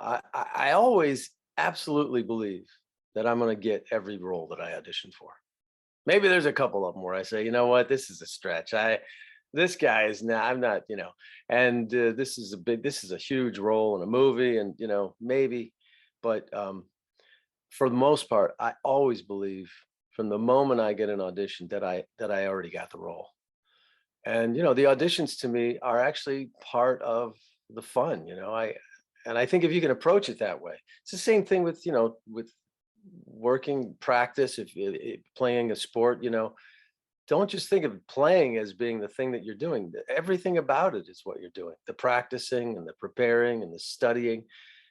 I always absolutely believe that I'm going to get every role that I audition for. Maybe there's a couple of them where I say, you know what, this is a stretch. This guy is not. I'm not. And this is a huge role in a movie, and maybe, but for the most part, I always believe from the moment I get an audition that I already got the role. And the auditions to me are actually part of the fun. I think if you can approach it that way, it's the same thing with with working practice. If playing a sport, don't just think of playing as being the thing that you're doing. Everything about it is what you're doing. The practicing and the preparing and the studying,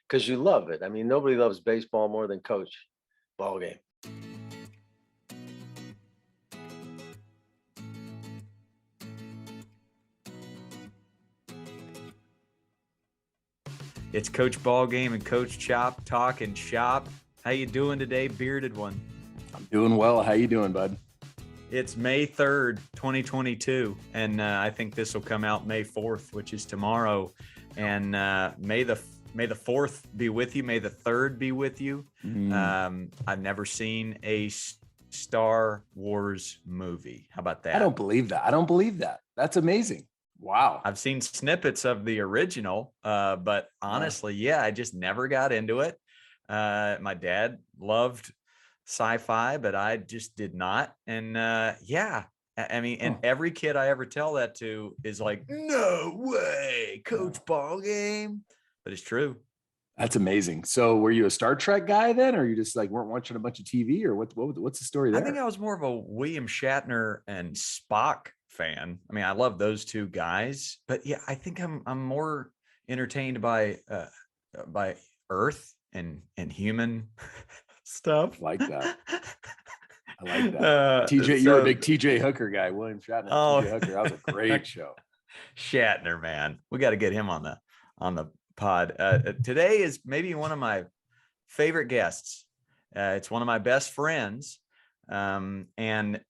because you love it. I mean, nobody loves baseball more than Coach Ballgame. It's Coach Ballgame and Coach Chop talking shop. How you doing today, bearded one? I'm doing well. How you doing, bud? It's May 3rd, 2022, and I think this will come out May 4th, which is tomorrow. And May the 4th be with you. May the 3rd be with you. I've never seen a Star Wars movie. How about that? I don't believe that. That's amazing. Wow. I've seen snippets of the original, but honestly, yeah, I just never got into it. My dad loved sci-fi, but I just did not. And yeah, I mean, and every kid I ever tell that to is like, no way, Coach Ballgame. But it's true. That's amazing. So were you a Star Trek guy then, or you just like weren't watching a bunch of TV, or what's the story there? I think I was more of a William Shatner and Spock fan. I mean, I love those two guys, but yeah, I think I'm more entertained by Earth and human stuff. I like that. TJ, you're a big TJ Hooker guy. William Shatner. TJ Hooker. That was a great show. Shatner, man, we got to get him on the pod. Today is maybe one of my favorite guests. It's one of my best friends, and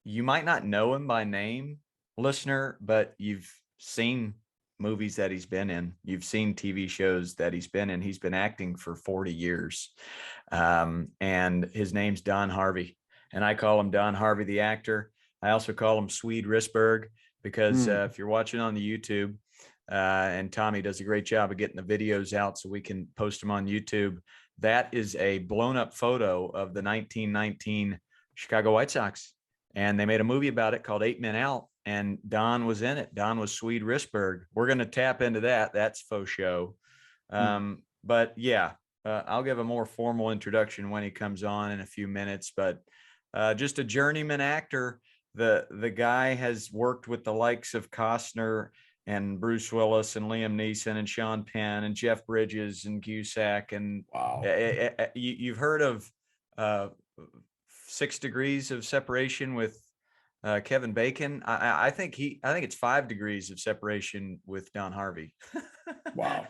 you might not know him by name, listener, but you've seen movies that he's been in. You've seen TV shows that he's been in. He's been acting for 40 years. And his name's Don Harvey. And I call him Don Harvey, the actor. I also call him Swede Risberg because if you're watching on the YouTube, and Tommy does a great job of getting the videos out so we can post them on YouTube. That is a blown up photo of the 1919 Chicago White Sox. And they made a movie about it called 8 Men Out, and Don was in it. Don was Swede Risberg. We're going to tap into that. That's faux show. But yeah, I'll give a more formal introduction when he comes on in a few minutes. But just a journeyman actor. The guy has worked with the likes of Costner and Bruce Willis and Liam Neeson and Sean Penn and Jeff Bridges and Cusack. And wow, you've heard of 6 Degrees of Separation with Kevin Bacon. I think it's 5 degrees of separation with Don Harvey. Wow.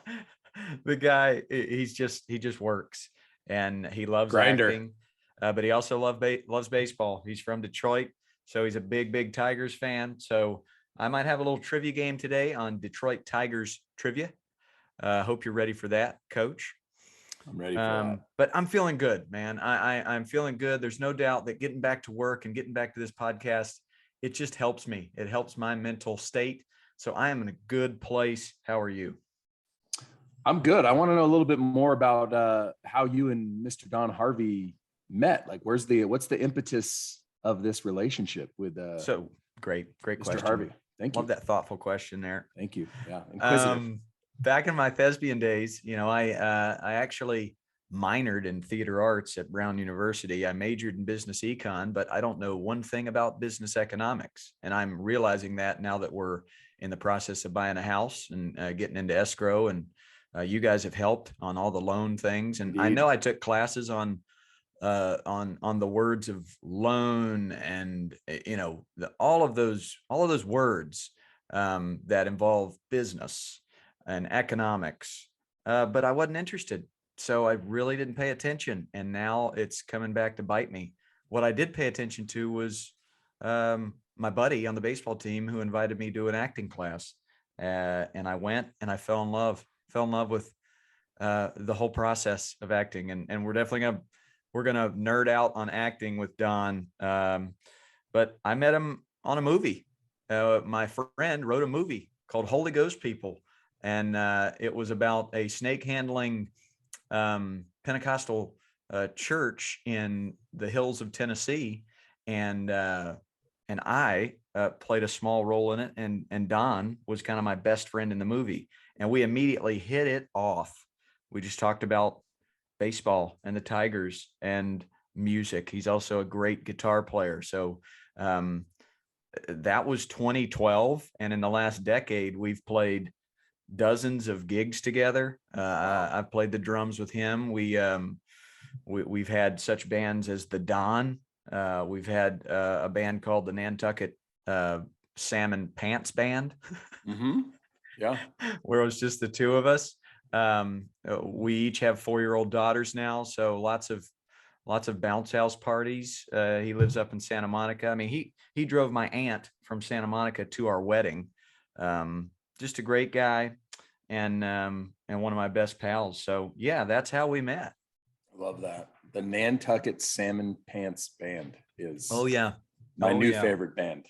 The guy, he just works, and he loves Grinder. acting, but he also loves baseball. He's from Detroit, so he's a big Tigers fan. So I might have a little trivia game today on Detroit Tigers trivia. Hope you're ready for that, Coach. I'm ready for that. But I'm feeling good, man. I'm feeling good. There's no doubt that getting back to work and getting back to this podcast, it just helps me. It helps my mental state. So I am in a good place. How are you? I'm good. I want to know a little bit more about how you and Mr. Don Harvey met. Like, what's the impetus of this relationship with so great Mr. question. Harvey. Thank you. Love that thoughtful question there. Thank you. Yeah. Inquisitive. Back in my thespian days, I actually minored in theater arts at Brown University. I majored in business econ, but I don't know one thing about business economics. And I'm realizing that now that we're in the process of buying a house and getting into escrow, and you guys have helped on all the loan things. And Indeed. I know I took classes on the words of loan and all of those words that involve business and economics, but I wasn't interested, so I really didn't pay attention, and now it's coming back to bite me. What I did pay attention to was my buddy on the baseball team who invited me to an acting class, and I went, and I fell in love with the whole process of acting. And we're definitely we're gonna nerd out on acting with Don. But I met him on a movie. My friend wrote a movie called Holy Ghost People, and it was about a snake handling Pentecostal church in the hills of Tennessee, and I played a small role in it, and Don was kind of my best friend in the movie, and we immediately hit it off. We just talked about baseball and the Tigers and music. He's also a great guitar player. So that was 2012, and in the last decade, we've played dozens of gigs together. I've played the drums with him. We've had such bands as the Don. We've had a band called the Nantucket Salmon Pants Band. Mm-hmm. Yeah. Where it was just the two of us. We each have 4-year-old daughters now, so lots of bounce house parties. He lives up in Santa Monica. I mean, he drove my aunt from Santa Monica to our wedding. Just a great guy, and one of my best pals. So yeah, that's how we met. Love that. The Nantucket Salmon Pants Band is my new favorite band.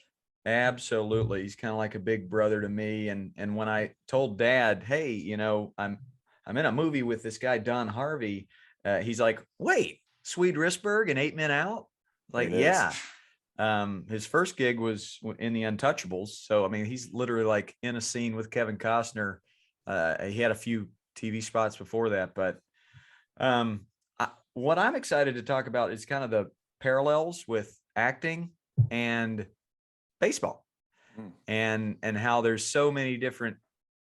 Absolutely. He's kind of like a big brother to me. And when I told Dad, hey, I'm in a movie with this guy, Don Harvey, he's like, wait, Swede Risberg and 8 Men Out? Like, yeah. His first gig was in the Untouchables. So, I mean, he's literally like in a scene with Kevin Costner. He had a few TV spots before that, but what I'm excited to talk about is kind of the parallels with acting and baseball, and how there's so many different,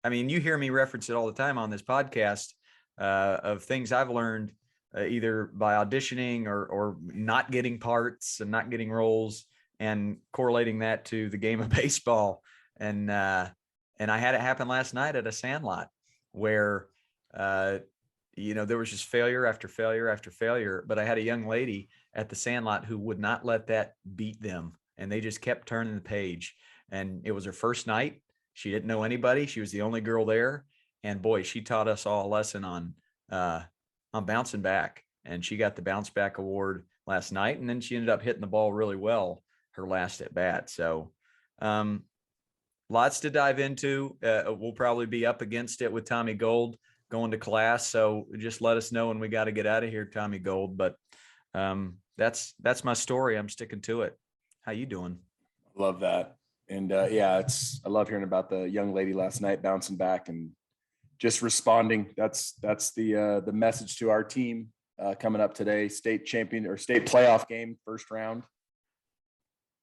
I mean, you hear me reference it all the time on this podcast, of things I've learned either by auditioning or not getting parts and not getting roles, and correlating that to the game of baseball. And I had it happen last night at a Sandlot where there was just failure after failure after failure, but I had a young lady at the Sandlot who would not let that beat them, and they just kept turning the page. And it was her first night. She didn't know anybody. She was the only girl there, and boy, she taught us all a lesson on bouncing back. And she got the bounce back award last night, and then she ended up hitting the ball really well her last at bat. So lots to dive into. We'll probably be up against it with Tommy Gold going to class, so just let us know when we got to get out of here, Tommy Gold. But that's my story. I'm sticking to it. How you doing? Love that. And I love hearing about the young lady last night bouncing back and just responding. That's the message to our team coming up today. State champion or state playoff game, first round.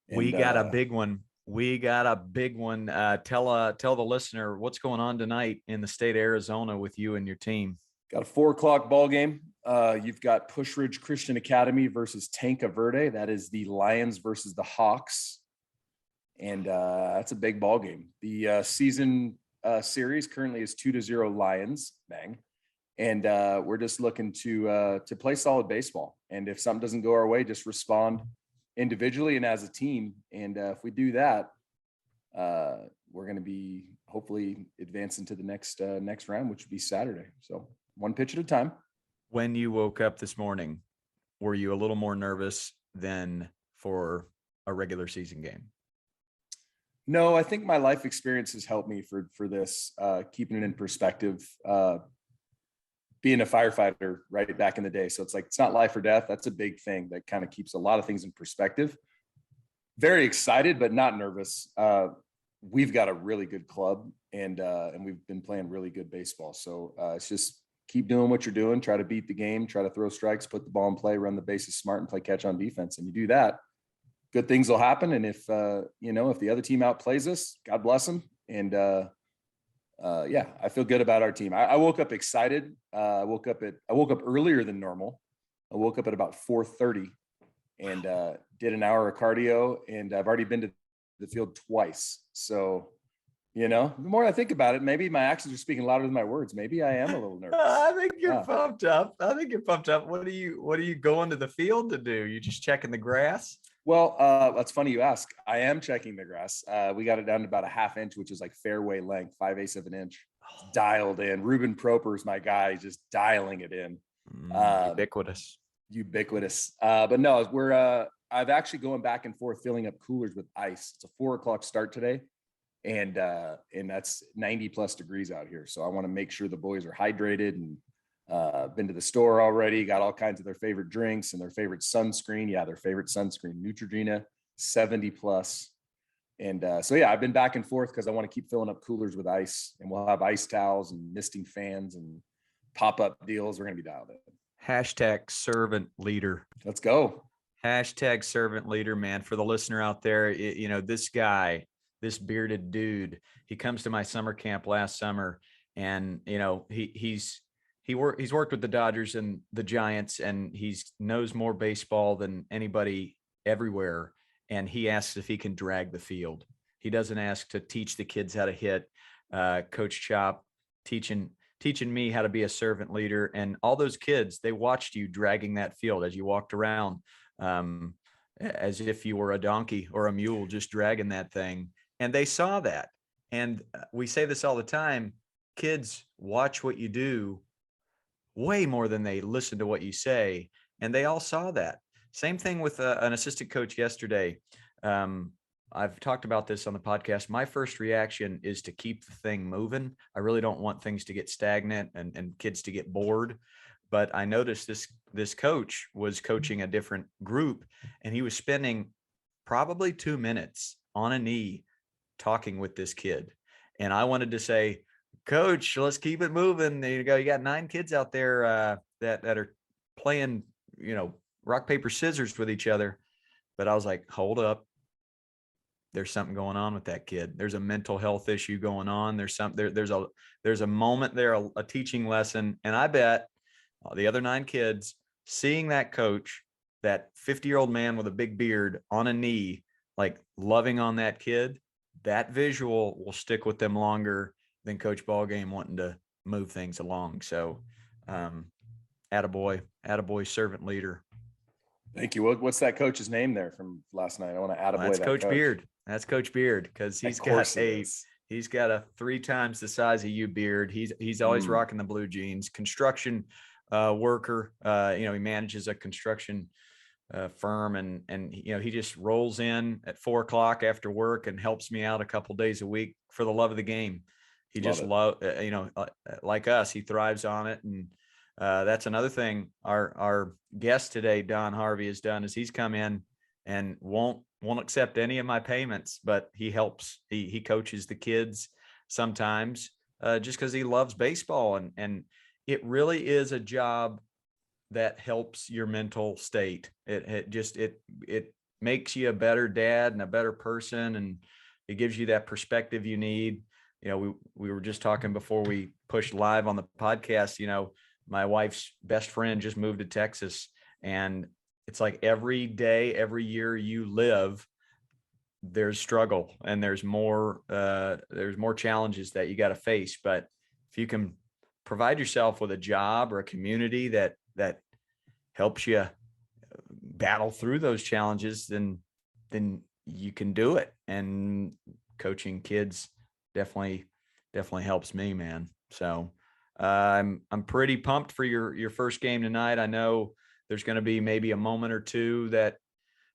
And, we got a big one. Tell the listener what's going on tonight in the state of Arizona with you and your team. Got a 4:00 ball game. You've got Push Ridge Christian Academy versus Tanca Verde. That is the Lions versus the Hawks. And that's a big ball game. The season series currently is 2-0 Lions. Bang. And we're just looking to play solid baseball. And if something doesn't go our way, just respond individually and as a team. And if we do that, we're going to be hopefully advancing to the next round, which would be Saturday. So one pitch at a time. When you woke up this morning, were you a little more nervous than for a regular season game? No, I think my life experience has helped me for this, keeping it in perspective, being a firefighter right back in the day. So it's like, it's not life or death. That's a big thing that kind of keeps a lot of things in perspective. Very excited, but not nervous. We've got a really good club, and we've been playing really good baseball. So it's just keep doing what you're doing, try to beat the game, try to throw strikes, put the ball in play, run the bases smart, and play catch on defense. And you do that, good things will happen. And if the other team outplays us, God bless them. And I feel good about our team. I woke up excited. I woke up earlier than normal. I woke up at about 4:30 and did an hour of cardio, and I've already been to the field twice. So, the more I think about it, maybe my actions are speaking louder than my words. Maybe I am a little nervous. I think you're pumped up. What are you going to the field to do? You just checking the grass? Well, that's funny you ask. I am checking the grass. We got it down to about a half inch, which is like fairway length, 5/8 of an inch. dialed in. Ruben Proper is my guy, just dialing it in. Ubiquitous. But no, we're I've actually going back and forth filling up coolers with ice. It's a 4:00 start today, and that's 90 plus degrees out here. So I want to make sure the boys are hydrated, and been to the store already, got all kinds of their favorite drinks and their favorite sunscreen. Yeah, their favorite sunscreen, Neutrogena 70 plus. And so, yeah, I've been back and forth because I want to keep filling up coolers with ice, and we'll have ice towels and misting fans and pop-up deals. We're going to be dialed in. Hashtag servant leader. Let's go. Hashtag servant leader, man. For the listener out there, you know, this guy, this bearded dude, he comes to my summer camp last summer, and, you know, he's worked with the Dodgers and the Giants, and he's knows more baseball than anybody everywhere. And he asks if he can drag the field. He doesn't ask to teach the kids how to hit. Coach Chop teaching me how to be a servant leader. And all those kids, they watched you dragging that field as you walked around, as if you were a donkey or a mule, just dragging that thing. And they saw that. And we say this all the time, kids watch what you do way more than they listen to what you say. And they all saw that. Same thing with an assistant coach yesterday. I've talked about this on the podcast. My first reaction is to keep the thing moving. I really don't want things to get stagnant and kids to get bored. But I noticed this coach was coaching a different group, and he was spending probably 2 minutes on a knee talking with this kid. And I wanted to say, Coach, let's keep it moving. There you go. You got 9 kids out there that are playing, you know, rock, paper, scissors with each other. But I was like, hold up. There's something going on with that kid. There's a mental health issue going on. There's a moment there, a teaching lesson. And I bet the other 9 kids seeing that coach, that 50-year-old man with a big beard on a knee, like loving on that kid, that visual will stick with them longer than Coach Ballgame wanting to move things along. So, attaboy, servant leader. Thank you. What's that coach's name there from last night? I want to attaboy That's that Coach coach. Beard. That's Coach Beard, because he's got a 3 times the size of you beard. He's always rocking the blue jeans. Construction worker. You know, he manages a construction firm, and you know, he just rolls in at 4:00 after work and helps me out a couple days a week for the love of the game. He just you know, like us, he thrives on it. And that's another thing our guest today, Don Harvey, has done, is he's come in and won't accept any of my payments, but he helps. He coaches the kids sometimes just because he loves baseball, and it really is a job that helps your mental state. It makes you a better dad and a better person, and it gives you that perspective you need. You know, we were just talking before we pushed live on the podcast. You know, my wife's best friend just moved to Texas, and it's like every day, every year you live, there's struggle, and there's more challenges that you got to face. But if you can provide yourself with a job or a community that helps you battle through those challenges, then you can do it. And coaching kids definitely helps me, man. So I'm pretty pumped for your first game tonight. I know there's going to be maybe a moment or two that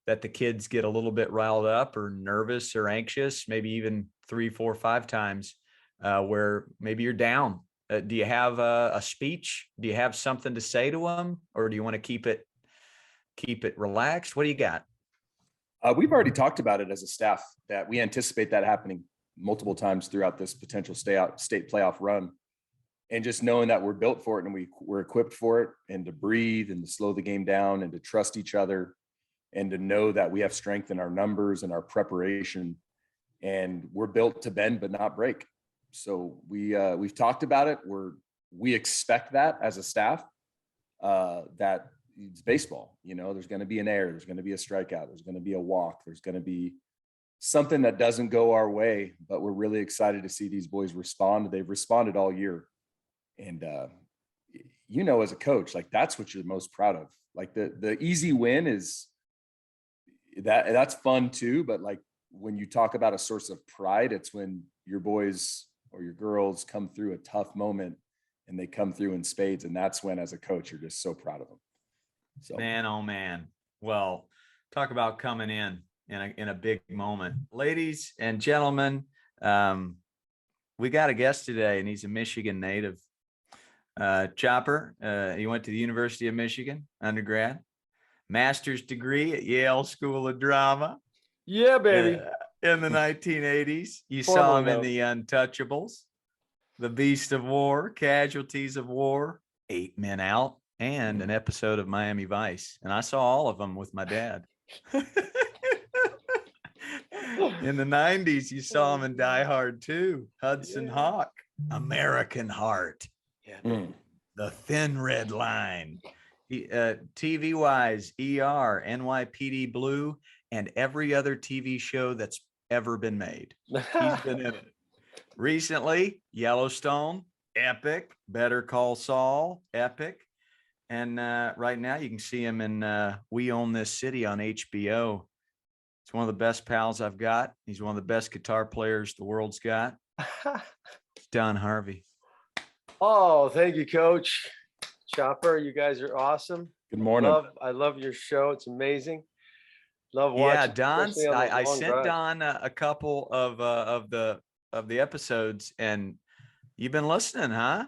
the kids get a little bit riled up or nervous or anxious, maybe even 3, 4, 5 times where maybe you're down. Do you have a speech? Do you have something to say to them, or do you want to keep it relaxed? What do you got? We've already talked about it as a staff, that we anticipate that happening multiple times throughout this potential state playoff run. And just knowing that we're built for it, and we're equipped for it, and to breathe and to slow the game down and to trust each other, and to know that we have strength in our numbers and our preparation, and we're built to bend but not break. So we've talked about it. We expect that as a staff, that it's baseball. You know, there's going to be an error, there's going to be a strikeout, there's going to be a walk, there's going to be something that doesn't go our way. But we're really excited to see these boys respond. They've responded all year. And, you know, as a coach, like, that's what you're most proud of. Like the easy win is that's fun too. But like, when you talk about a source of pride, it's when your boys or your girls come through a tough moment and they come through in spades. And that's when, as a coach, you're just so proud of them. So, man, oh man. Well, talk about coming in a big moment. Ladies and gentlemen, we got a guest today, and he's a Michigan native. Chopper, he went to the University of Michigan, undergrad, master's degree at Yale School of Drama. Yeah, baby. In the 1980s. You Formerly saw him in known. the Untouchables, The Beast of War, Casualties of War, 8 Men Out, and an episode of Miami Vice. And I saw all of them with my dad. In the 90s, you saw him in Die Hard 2, Hudson Hawk, American Heart, The Thin Red Line, TV Wise, ER, NYPD Blue, and every other TV show that's ever been made. He's been in it. Recently, Yellowstone, epic. Better Call Saul, epic. And right now you can see him in We Own This City on HBO. It's one of the best pals I've got. He's one of the best guitar players the world's got. Don Harvey. Oh, thank you, Coach. Chopper, you guys are awesome. good morning. I love your show. It's amazing. Love Yeah, watching. Don's. especially on those I long sent drives. Don a couple of the episodes, and you've been listening, huh?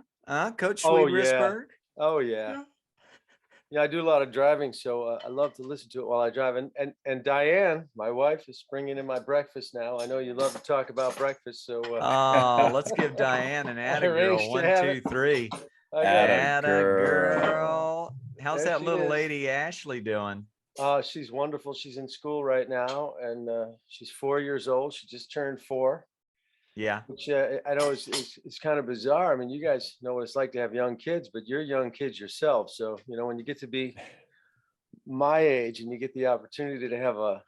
Coach Oh, Sweet yeah. Risberg? Oh yeah. Yeah, I do a lot of driving, so I love to listen to it while I drive. And Diane, my wife, is bringing in my breakfast now. I know you love to talk about breakfast, so Oh, let's give Diane an atta girl. arranged to 1, have 2, it. 3. I got Atta it. Atta girl. girl. How's There that she little is. lady Ashley doing? She's wonderful. She's in school right now, and she's 4 years old. She just turned 4, Yeah. which I know is kind of bizarre. I mean, you guys know what it's like to have young kids, but you're young kids yourself. So, when you get to be my age and you get the opportunity to have a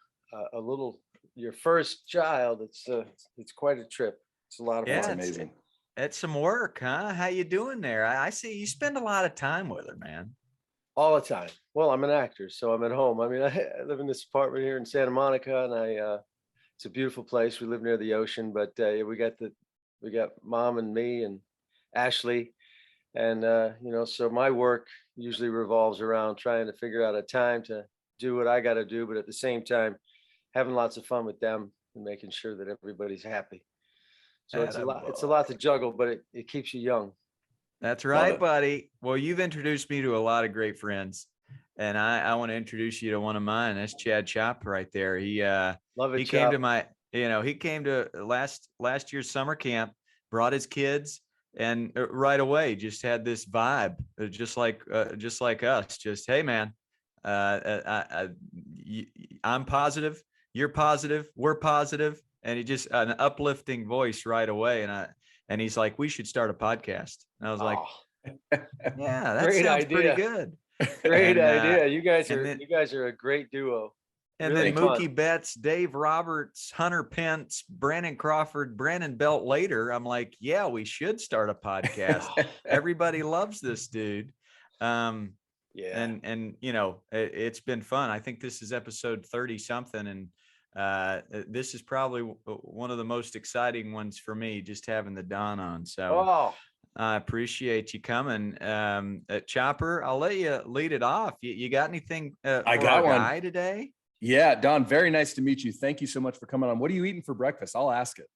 little, your first child, it's quite a trip. It's a lot of Yeah, That's fun. amazing. It's some work, huh? How you doing there? I see you spend a lot of time with her, man. All the time. Well, I'm an actor, so I'm at home. I mean, I live in this apartment here in Santa Monica, and it's a beautiful place. We live near the ocean, but we got mom and me and Ashley, and so my work usually revolves around trying to figure out a time to do what I got to do, but at the same time, having lots of fun with them and making sure that everybody's happy. So it's a lot to juggle, but it keeps you young. That's Love right, it. buddy. Well, you've introduced me to a lot of great friends, and I want to introduce you to one of mine. That's Chad Chop right there. Love it. He came Chop. to he came to last year's summer camp, brought his kids, and right away just had this vibe, just like us. Just, hey man, I'm positive, you're positive, we're positive, and he just an uplifting voice right away. And he's like, we should start a podcast. And I was like, Oh, yeah, that great sounds pretty idea. good. great And, idea. You guys and are then- you guys are a great duo. And Really then fun. Mookie Betts, Dave Roberts, Hunter Pence, Brandon Crawford, Brandon Belt later. I'm like, yeah, we should start a podcast. Everybody loves this dude. Yeah. And it's been fun. I think this is episode 30 something. And this is probably one of the most exciting ones for me, just having the Don on. So Oh, I appreciate you coming. Chopper, I'll let you lead it off. You got anything for I got our one. guy today? Yeah, Don, very nice to meet you. Thank you so much for coming on. What are you eating for breakfast? I'll ask it.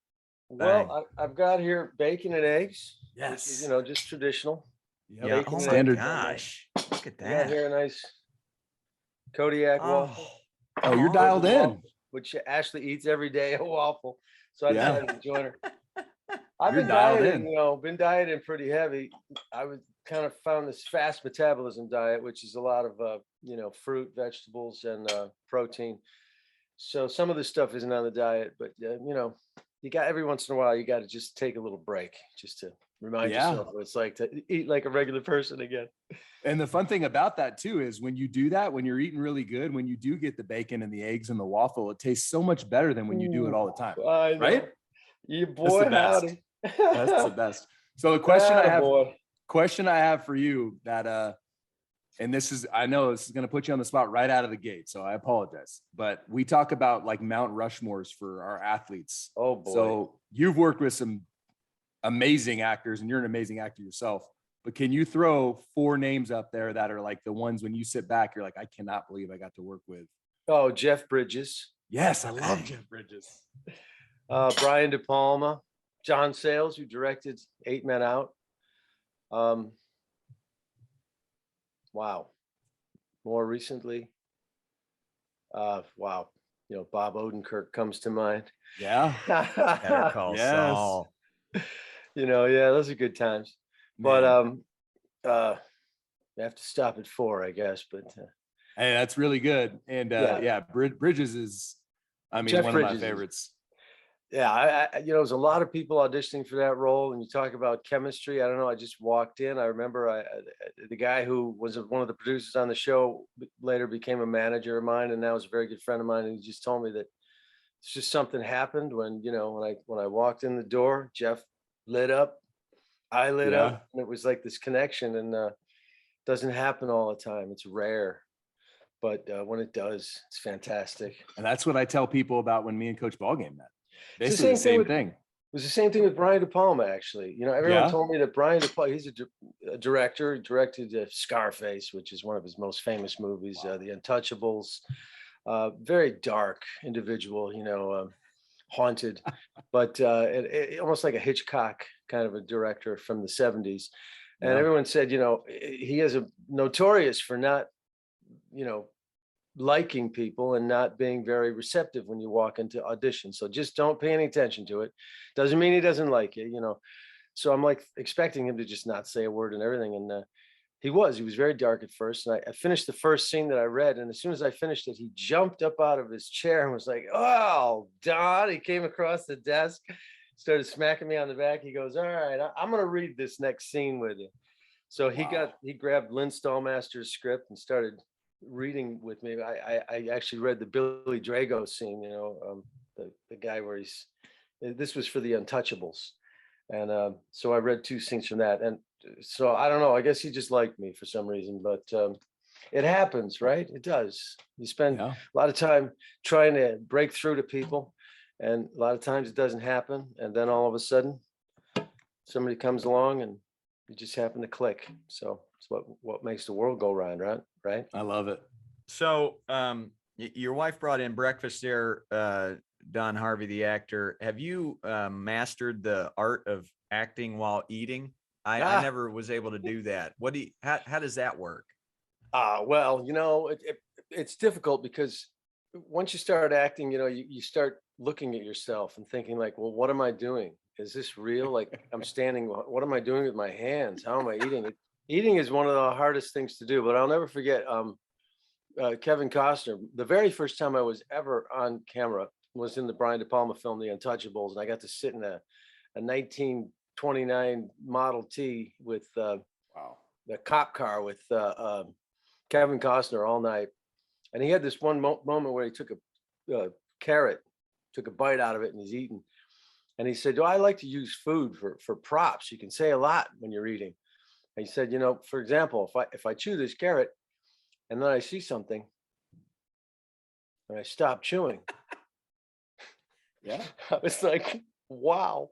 well, I've got here bacon and eggs. Yes. Which is, just traditional. Yep. Yeah. Bacon Oh and my Standard. gosh. Look at I got that. here a nice Kodiak waffle. Oh, you're Oh, dialed in. Which Ashley eats every day, a waffle. So I Yeah. decided to join her. I've You're been dialed dieting, in. been dieting pretty heavy. I was kind of found this fast metabolism diet, which is a lot of fruit, vegetables, and protein. So some of this stuff isn't on the diet, but you got every once in a while you got to just take a little break just to remind Yeah. yourself what it's like to eat like a regular person again. And the fun thing about that too is when you do that, when you're eating really good, when you do get the bacon and the eggs and the waffle, it tastes so much better than when you do it all the time. I know. Right? You That's boy, the best. howdy. That's the best. So the question I have, Attaboy. for you that and I know this is going to put you on the spot right out of the gate, so I apologize, but we talk about like Mount Rushmores for our athletes. Oh boy. So you've worked with some amazing actors, and you're an amazing actor yourself. But can you throw 4 names up there that are like the ones when you sit back, you're like, I cannot believe I got to work with? Oh, Jeff Bridges. Yes, I love Jeff Bridges. Brian De Palma, John Sayles, who directed 8 Men Out. Wow. More recently, wow. Bob Odenkirk comes to mind. Yeah. Better Call Yes. Saul. Yeah, those are good times. Man. But you have to stop at 4, I guess. But Hey, that's really good. And yeah, Bridges is, Jeff one Bridges of my favorites. Yeah, there's a lot of people auditioning for that role, and you talk about chemistry. I don't know. I just walked in. I remember the guy who was one of the producers on the show later became a manager of mine, and now is a very good friend of mine. And he just told me that it's just something happened when I walked in the door. Jeff lit up, I lit up, and it was like this connection. And doesn't happen all the time. It's rare, but when it does, it's fantastic. And that's what I tell people about when me and Coach Ballgame met. It's Basically the same thing. It was the same thing with Brian De Palma, actually. Everyone told me that Brian De Palma, he's a director. He directed Scarface, which is one of his most famous movies, The Untouchables. Very dark individual, haunted, but almost like a Hitchcock kind of a director from the 70s. And everyone said, he is notorious for not, liking people and not being very receptive when you walk into audition. So just don't pay any attention to it. Doesn't mean he doesn't like you, So I'm like expecting him to just not say a word and everything. And he was very dark at first. And I finished the first scene that I read. And as soon as I finished it, he jumped up out of his chair and was like, "Oh, Don." He came across the desk, started smacking me on the back. He goes, "All right, I'm going to read this next scene with you." So he grabbed Lynn Stallmaster's script and started reading with me. I actually read the Billy Drago scene, the guy where this was for the Untouchables. And so I read 2 scenes from that. And so I don't know, I guess he just liked me for some reason, but it happens, right? It does. You spend a lot of time trying to break through to people, and a lot of times it doesn't happen. And then all of a sudden somebody comes along and you just happen to click. So it's what makes the world go round, right? I love it. So your wife brought in breakfast there, Don Harvey, the actor. Have you mastered the art of acting while eating? I never was able to do that. How does that work? Well, it's difficult because once you start acting, you start looking at yourself and thinking like, well, what am I doing? Is this real? Like I'm standing, what am I doing with my hands? How am I eating? Eating is one of the hardest things to do, but I'll never forget Kevin Costner. The very first time I was ever on camera was in the Brian De Palma film, The Untouchables. And I got to sit in a 1929 Model T with the cop car with Kevin Costner all night. And he had this one moment where he took a carrot, took a bite out of it, and he's eating. And he said, I like to use food for props. You can say a lot when you're eating. And he said, for example, if I chew this carrot and then I see something and I stop chewing. I was like, wow.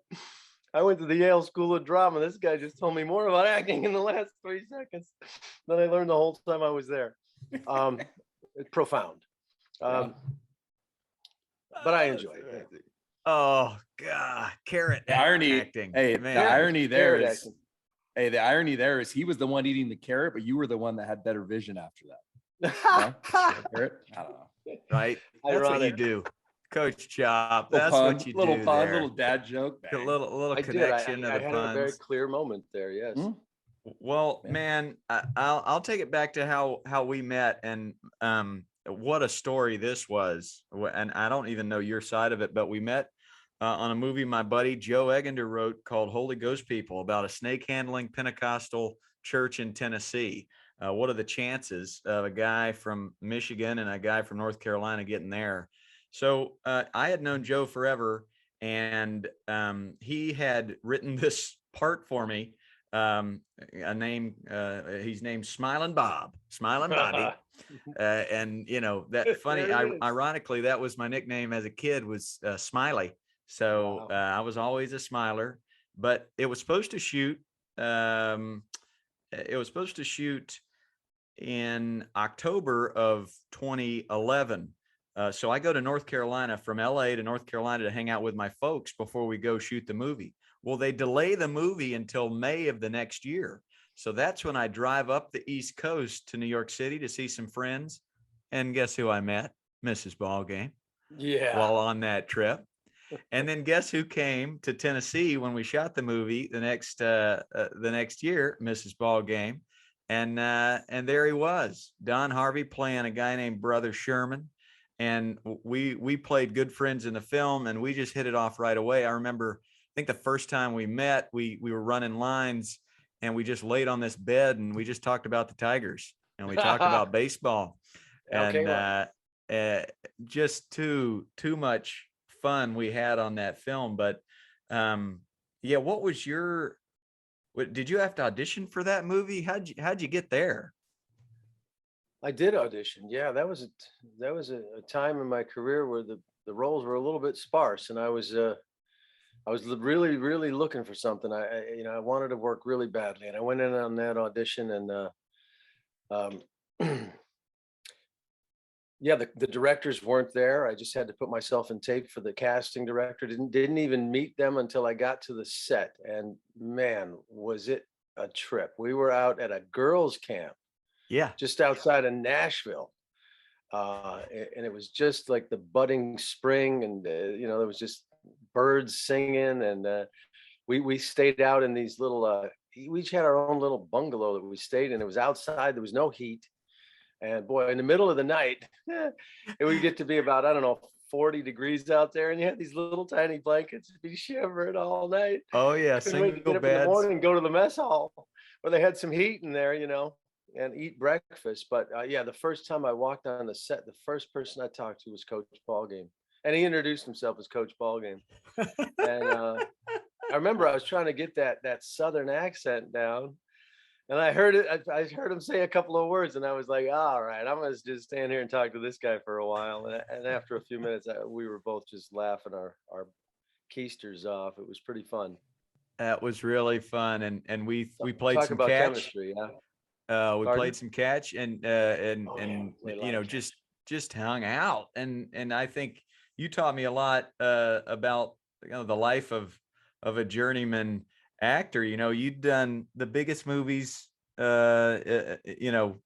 I went to the Yale School of Drama. This guy just told me more about acting in the last 3 seconds than I learned the whole time I was there. It's profound. But I enjoy it. Oh God, carrot acting. Hey, man. The irony there is acting. Hey, the irony there is he was the one eating the carrot, but you were the one that had better vision after that. Carrot? I don't know. Right? That's Ironic. what you do, Coach Chop. Little That's pun, what you little do pun, there. little dad joke. A little I connection did. to I the had a very puns. clear moment there. Yes. Well, man, I'll take it back to how we met, and what a story this was. And I don't even know your side of it, but we met on a movie my buddy Joe Egender wrote called Holy Ghost People, about a snake handling Pentecostal church in Tennessee. What are the chances of a guy from Michigan and a guy from North Carolina getting there? So I had known Joe forever, and he had written this part for me. He's named Smiling Bobby. And that funny, ironically, that was my nickname as a kid, was Smiley. So I was always a smiler. but it was supposed to shoot. It was supposed to shoot in October of 2011. So I go to North Carolina from LA to North Carolina to hang out with my folks before we go shoot the movie. Well, they delay the movie until May of the next year. So that's when I drive up the East Coast to New York City to see some friends. And guess who I met? Mrs. Ballgame Yeah. while on that trip. And then guess who came to Tennessee when we shot the movie the next year? Mrs. Ballgame. And there he was, Don Harvey, playing a guy named Brother Sherman. And we played good friends in the film, and we just hit it off right away. I remember, I think the first time we met, we were running lines, and we just laid on this bed and we just talked about the Tigers, and we talked about baseball, Okay, and just too much fun we had on that film. But yeah, did you have to audition for that movie? How'd you get there? I did audition. Yeah, that was a time in my career where the roles were a little bit sparse, and I was really looking for something. I wanted to work really badly, and I went in on that audition, and um, yeah, the directors weren't there. I just had to put myself in tape for the casting director. Didn't even meet them until I got to the set, and man, was it a trip. We were out at a girls' camp Yeah. just outside of Nashville. And it was just like the budding spring, and there was just birds singing, and we stayed out in these little. We each had our own little bungalow that we stayed in. It was outside. There was no heat, and boy, in the middle of the night, it would get to be about, I don't know, 40 degrees out there, and you had these little tiny blankets to be shivering all night. Oh yeah, Couldn't wait to single get up in the beds. morning and go to the mess hall where they had some heat in there, and eat breakfast. But yeah, the first time I walked on the set, the first person I talked to was Coach Ballgame, and he introduced himself as Coach Ballgame. And I remember I was trying to get that Southern accent down, and I heard it. I heard him say a couple of words, and I was like, "All right, I'm gonna just stand here and talk to this guy for a while." And after a few minutes, we were both just laughing our keisters off. It was pretty fun. That was really fun, and we played Talk some about catch. chemistry, yeah. We Pardon? played some catch, and Oh yeah, played a lot of catch. just hung out, and I think you taught me a lot about the life of a journeyman actor. You'd done the biggest movies in the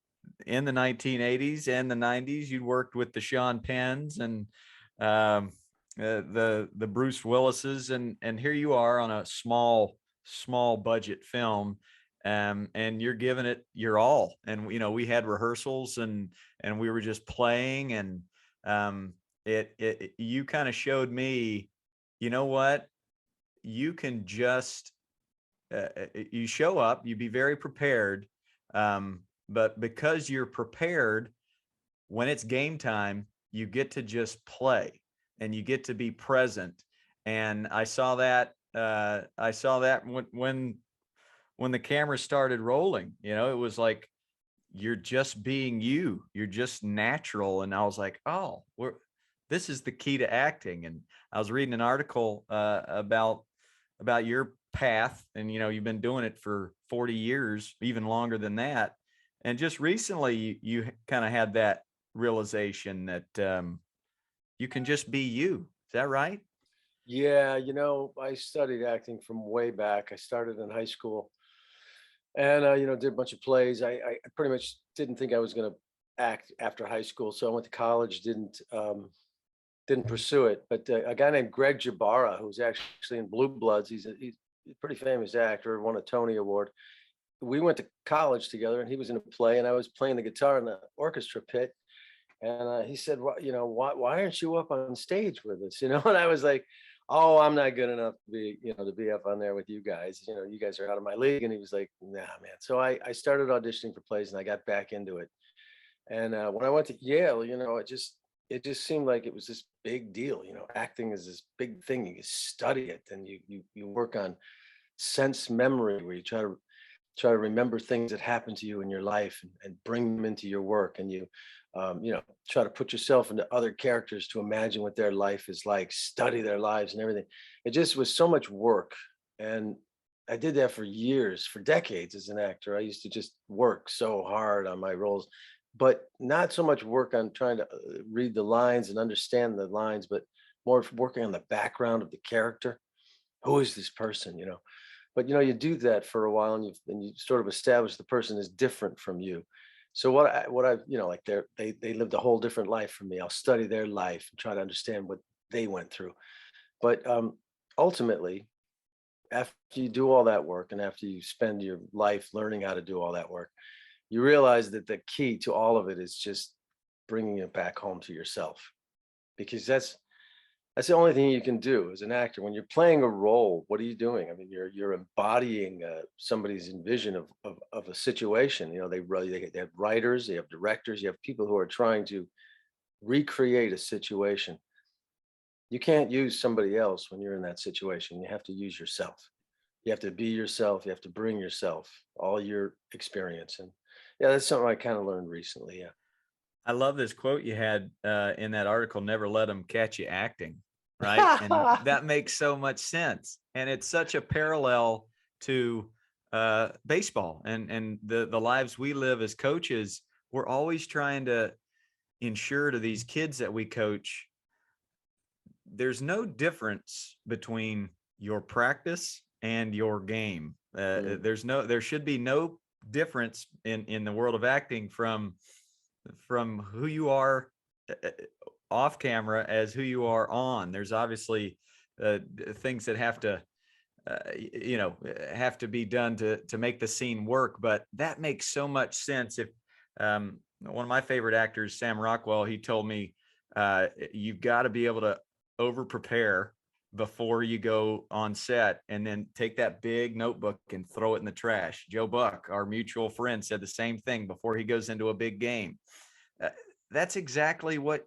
1980s and the 90s. You'd worked with the Sean Penns and um, the Bruce Willises, and here you are on a small budget film, and you're giving it your all. And we had rehearsals, and we were just playing, and you kind of showed me, you know what, you can just you show up, you be very prepared, but because you're prepared, when it's game time, you get to just play, and you get to be present. And I saw that when the camera started rolling. It was like, you're just being you're just natural. And I was like, oh, this is the key to acting. And I was reading an article about your path, and you've been doing it for 40 years, even longer than that. And just recently you kind of had that realization that you can just be you. Is that right? Yeah, I studied acting from way back. I started in high school, and did a bunch of plays. I pretty much didn't think I was going to act after high school, so I went to college. Didn't pursue it. But a guy named Greg Jabara, who's actually in Blue Bloods, he's a pretty famous actor, won a Tony Award. We went to college together, and he was in a play, and I was playing the guitar in the orchestra pit. And he said, "Well, why aren't you up on stage with us?" And I was like, "Oh, I'm not good enough to be up on there with you guys. You guys are out of my league." And he was like, "Nah, man." So I started auditioning for plays, and I got back into it. And when I went to Yale, it just seemed like it was this big deal. Acting is this big thing. You study it, and you work on sense memory, where you try to remember things that happened to you in your life, and bring them into your work, and you try to put yourself into other characters to imagine what their life is like, study their lives and everything. It just was so much work. And I did that for years, for decades as an actor. I used to just work so hard on my roles, but not so much work on trying to read the lines and understand the lines, but more working on the background of the character. Who is this person, you know? But you do that for a while, and you sort of establish the person is different from you. So what I like they lived a whole different life from me. I'll study their life and try to understand what they went through. But ultimately, after you do all that work and after you spend your life learning how to do all that work, you realize that the key to all of it is just bringing it back home to yourself, because that's the only thing you can do as an actor. When you're playing a role, what are you doing? I mean, you're embodying somebody's vision of a situation. They have writers, they have directors, you have people who are trying to recreate a situation. You can't use somebody else when you're in that situation. You have to use yourself. You have to be yourself. You have to bring yourself, all your experience. And yeah, that's something I kind of learned recently. Yeah. I love this quote you had in that article, never let them catch you acting. Right. And that makes so much sense. And it's such a parallel to baseball and the lives we live as coaches. We're always trying to ensure to these kids that we coach, there's no difference between your practice and your game. There should be no difference in the world of acting from who you are off camera as who you are on. There's obviously things that have to have to be done to make the scene work, but that makes so much sense. If one of my favorite actors, Sam Rockwell, he told me you've got to be able to over prepare before you go on set and then take that big notebook and throw it in the trash. Joe Buck, our mutual friend, said the same thing before he goes into a big game. That's exactly what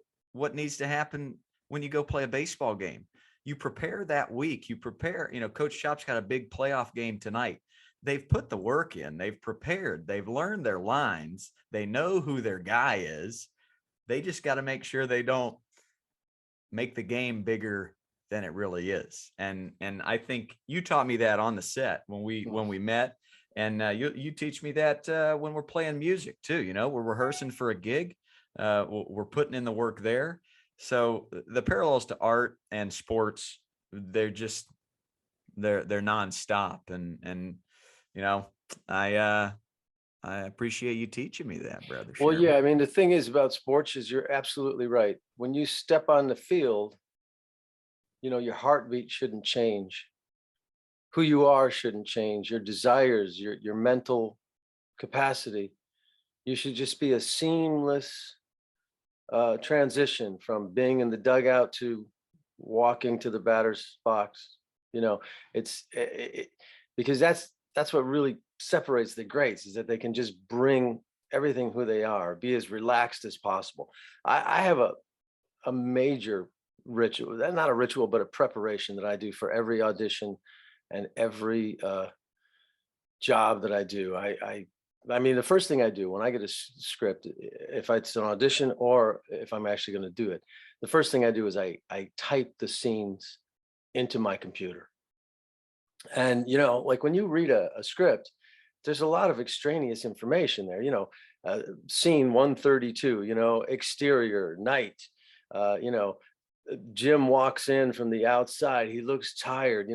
needs to happen when you go play a baseball game. You prepare that week. You prepare, Coach Chop's got a big playoff game tonight. They've put the work in. They've prepared. They've learned their lines. They know who their guy is. They just got to make sure they don't make the game bigger than it really is. And I think you taught me that on the set when we met. And you teach me that when we're playing music too. We're rehearsing for a gig. We're putting in the work there. So the parallels to art and sports, they're nonstop. And I appreciate you teaching me that, brother. Well, Sherman. yeah, I mean, the thing is about sports is you're absolutely right. When you step on the field, your heartbeat shouldn't change. Who you are shouldn't change. Your desires, your mental capacity. You should just be a seamless transition from being in the dugout to walking to the batter's box. It's because that's what really separates the greats, is that they can just bring everything who they are, be as relaxed as possible. I have a major ritual, not a ritual, but a preparation that I do for every audition and every job that I do. I mean, the first thing I do when I get a script, if it's an audition or if I'm actually going to do it, the first thing I do is I type the scenes into my computer. And, like when you read a script, there's a lot of extraneous information there, scene 132, exterior, night, Jim walks in from the outside. He looks tired.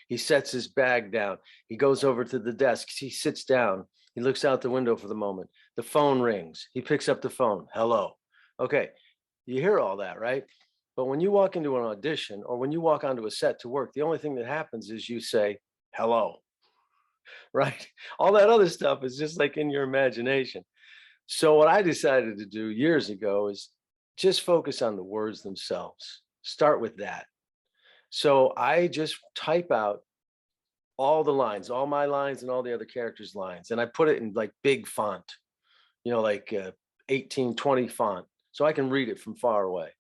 He sets his bag down. He goes over to the desk. He sits down. He looks out the window for the moment. The phone rings. He picks up the phone. Hello. Okay. You hear all that, right? But when you walk into an audition or when you walk onto a set to work, the only thing that happens is you say, hello, right? All that other stuff is just like in your imagination. So what I decided to do years ago is just focus on the words themselves. Start with that. So I just type out all the lines, all my lines and all the other characters' lines. And I put it in like big font, like 1820 font, so I can read it from far away.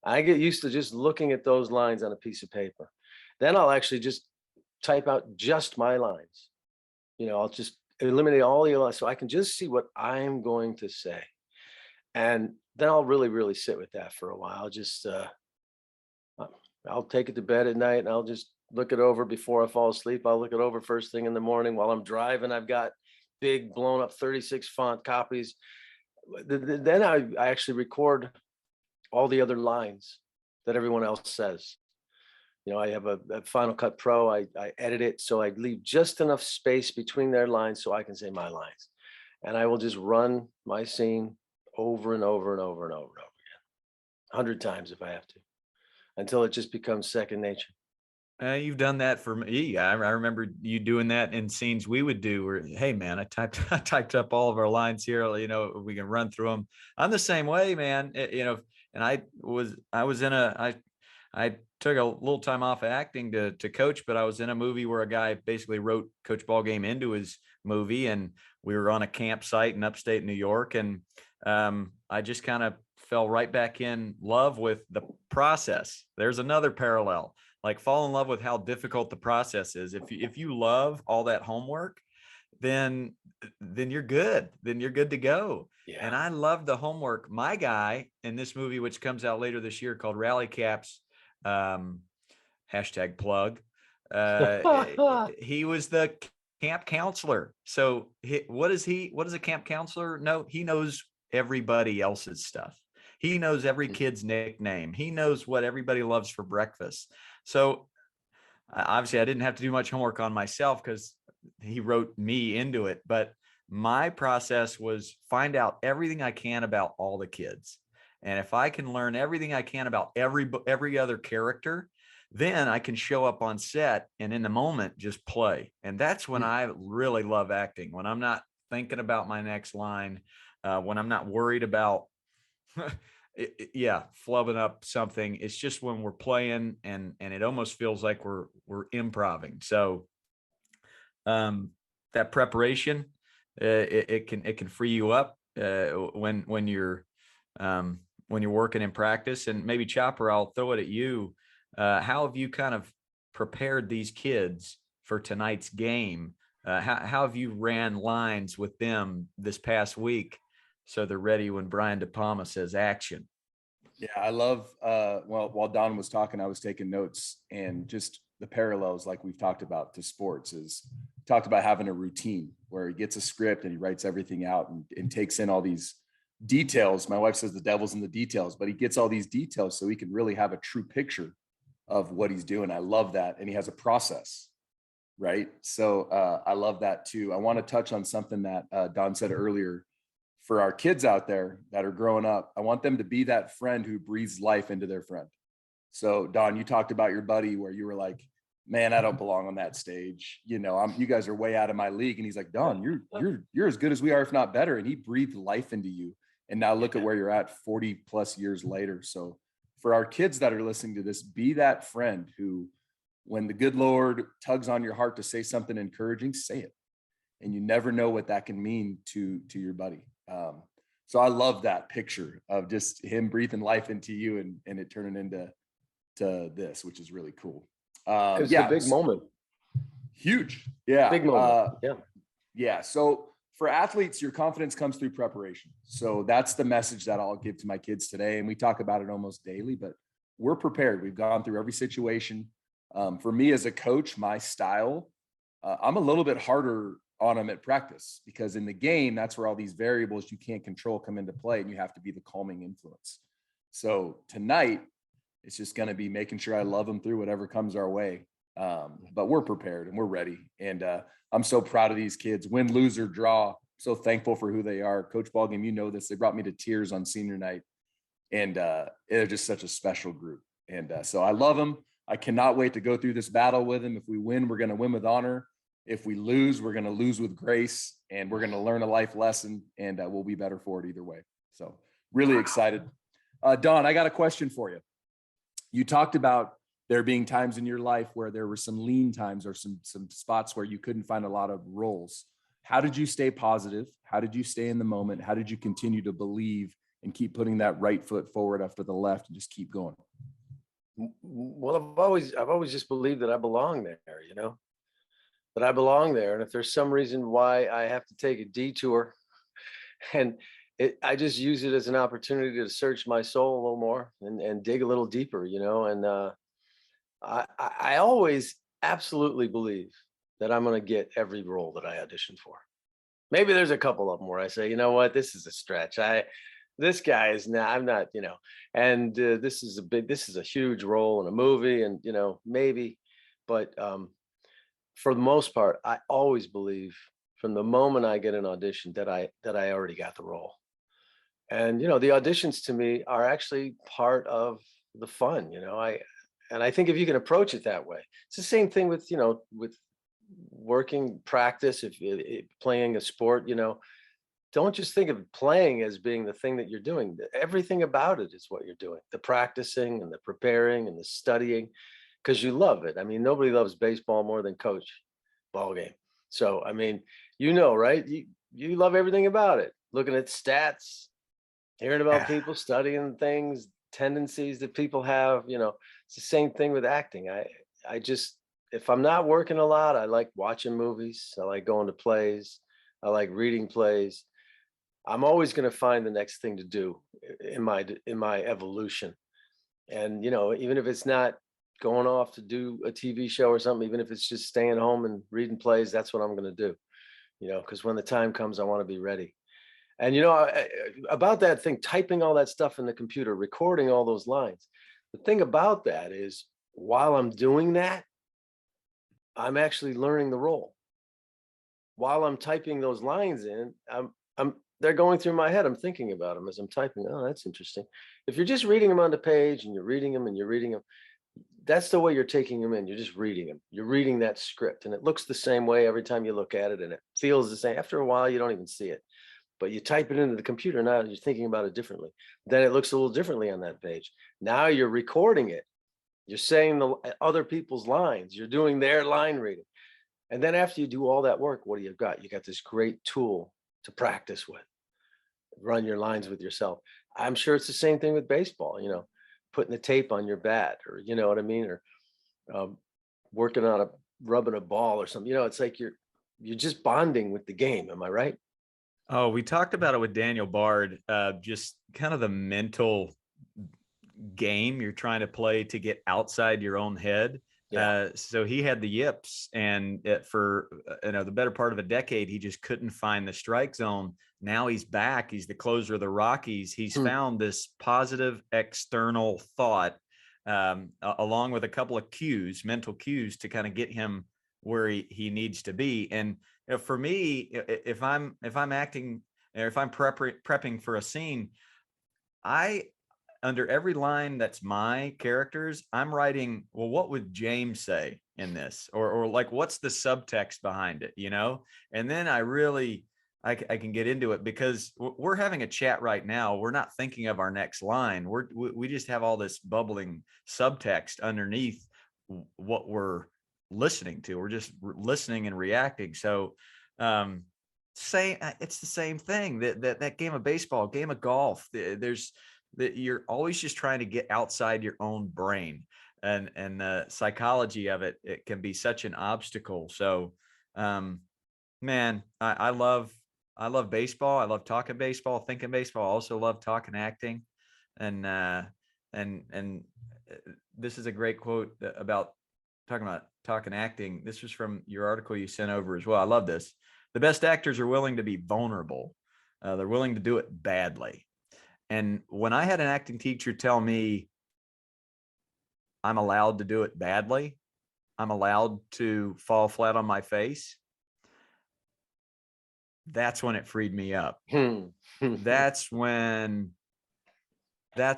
I get used to just looking at those lines on a piece of paper. Then I'll actually just type out just my lines. I'll just eliminate all the lines so I can just see what I'm going to say. And then I'll really, really sit with that for a while. Just I'll take it to bed at night and I'll just look it over before I fall asleep. I'll look it over first thing in the morning while I'm driving. I've got big blown up 36 font copies. Then I actually record all the other lines that everyone else says. You know, I have a Final Cut Pro. I edit it so I leave just enough space between their lines so I can say my lines. And I will just run my scene over and over and over and over and over again, 100 times if I have to, until it just becomes second nature. You've done that for me. I remember you doing that in scenes we would do where, hey man, I typed up all of our lines here. You know, we can run through them. I'm the same way, man. You know, and I took a little time off acting to coach, but I was in a movie where a guy basically wrote Coach Ballgame into his movie, and we were on a campsite in upstate New York, and I just kind of fell right back in love with the process. There's another parallel. Like, fall in love with how difficult the process is. If you love all that homework, then you're good. Then you're good to go. Yeah. And I love the homework. My guy in this movie, which comes out later this year, called Rally Caps, hashtag plug. He was the camp counselor. So what does a camp counselor know? He knows everybody else's stuff. He knows every kid's nickname. He knows what everybody loves for breakfast. So obviously I didn't have to do much homework on myself because he wrote me into it. But my process was find out everything I can about all the kids. And if I can learn everything I can about every other character, then I can show up on set and in the moment just play. And that's when I really love acting, when I'm not thinking about my next line, when I'm not worried about flubbing up something. It's just when we're playing and it almost feels like we're improvising. So that preparation, it can free you up when you're working in practice. And maybe Chopper, I'll throw it at you. How have you kind of prepared these kids for tonight's game? How have you ran lines with them this past week so they're ready when Brian De Palma says action? Yeah, I love, while Don was talking, I was taking notes, and just the parallels, like we've talked about to sports, is talked about having a routine where he gets a script and he writes everything out and takes in all these details. My wife says the devil's in the details, but he gets all these details so he can really have a true picture of what he's doing. I love that. And he has a process, right? So I love that too. I want to touch on something that Don said earlier. For our kids out there that are growing up, I want them to be that friend who breathes life into their friend. So Don, you talked about your buddy where you were like, man, I don't belong on that stage. You know, you guys are way out of my league. And he's like, Don, you're as good as we are, if not better. And he breathed life into you. And now look at where you're at 40 plus years later. So for our kids that are listening to this, be that friend who, when the good Lord tugs on your heart to say something encouraging, say it. And you never know what that can mean to your buddy. So I love that picture of just him breathing life into you and it turning into this, which is really cool. It's a big moment. Huge. Yeah. Big moment. Yeah. So for athletes, your confidence comes through preparation. So that's the message that I'll give to my kids today. And we talk about it almost daily, but we're prepared. We've gone through every situation. For me as a coach, my style, I'm a little bit harder on them at practice, because in the game, that's where all these variables you can't control come into play, and you have to be the calming influence. So tonight, it's just going to be making sure I love them through whatever comes our way. But we're prepared and we're ready. And I'm so proud of these kids. Win, lose, or draw. So thankful for who they are. Coach Ballgame, you know this. They brought me to tears on senior night. And they're just such a special group. And so I love them. I cannot wait to go through this battle with them. If we win, we're going to win with honor. If we lose, we're going to lose with grace, and we're going to learn a life lesson, and we'll be better for it either way. So really excited. Don, I got a question for you. You talked about there being times in your life where there were some lean times or some spots where you couldn't find a lot of roles. How did you stay positive? How did you stay in the moment? How did you continue to believe and keep putting that right foot forward after the left and just keep going? Well, I've always just believed that I belong there, you know, that I belong there. And if there's some reason why I have to take a detour, and I just use it as an opportunity to search my soul a little more and dig a little deeper, you know, and I always absolutely believe that I'm going to get every role that I audition for. Maybe there's a couple of them where I say, you know what, this is a stretch. This guy is not, I'm not, and this is a huge role in a movie, and maybe, but for the most part, I always believe from the moment I get an audition that I already got the role. And the auditions to me are actually part of the fun. I think if you can approach it that way, it's the same thing with with working practice. If playing a sport, don't just think of playing as being the thing that you're doing. Everything about it is what you're doing, the practicing and the preparing and the studying, because you love it. I mean, nobody loves baseball more than Coach Ballgame. So I mean, right? You love everything about it, looking at stats, hearing about people, studying things, tendencies that people have. It's the same thing with acting. I just, if I'm not working a lot, I like watching movies. I like going to plays. I like reading plays. I'm always going to find the next thing to do in my evolution. And even if it's not going off to do a TV show or something, even if it's just staying home and reading plays, that's what I'm going to do. Because when the time comes, I want to be ready. And about that thing, typing all that stuff in the computer, recording all those lines. The thing about that is, while I'm doing that, I'm actually learning the role. While I'm typing those lines in, they're going through my head. I'm thinking about them as I'm typing. Oh, that's interesting. If you're just reading them on the page and you're reading them and you're reading them, that's the way you're taking them in. You're just reading them. You're reading that script, and it looks the same way every time you look at it, and it feels the same. After a while, you don't even see it. But you type it into the computer now, you're thinking about it differently. Then it looks a little differently on that page. Now you're recording it. You're saying the other people's lines. You're doing their line reading. And then after you do all that work, what do you got? You got this great tool to practice with. Run your lines with yourself. I'm sure it's the same thing with baseball, putting the tape on your bat, or you know what I mean, or working on rubbing a ball or something. It's like you're just bonding with the game. Am I right? Oh, we talked about it with Daniel Bard, just kind of the mental game you're trying to play to get outside your own head. Yeah. So he had the yips, and for the better part of a decade, he just couldn't find the strike zone. Now he's back. He's the closer of the Rockies. He's found this positive external thought, along with a couple of mental cues to kind of get him where he needs to be. And for me, if I'm acting, or if I'm prepping for a scene, under every line that's my character's, I'm writing, well, what would James say in this? Or like, what's the subtext behind it, And then I can get into it, because we're having a chat right now. We're not thinking of our next line. We just have all this bubbling subtext underneath what we're listening to. We're just listening and reacting. So it's the same thing, that game of baseball, game of golf. That you're always just trying to get outside your own brain, and the psychology of it can be such an obstacle. So man, I love baseball. I love talking baseball, thinking baseball. I also love talking acting. And this is a great quote about talking acting. This was from your article you sent over as well. I love this. The best actors are willing to be vulnerable. They're willing to do it badly. And when I had an acting teacher tell me I'm allowed to do it badly, I'm allowed to fall flat on my face, that's when it freed me up. That's when I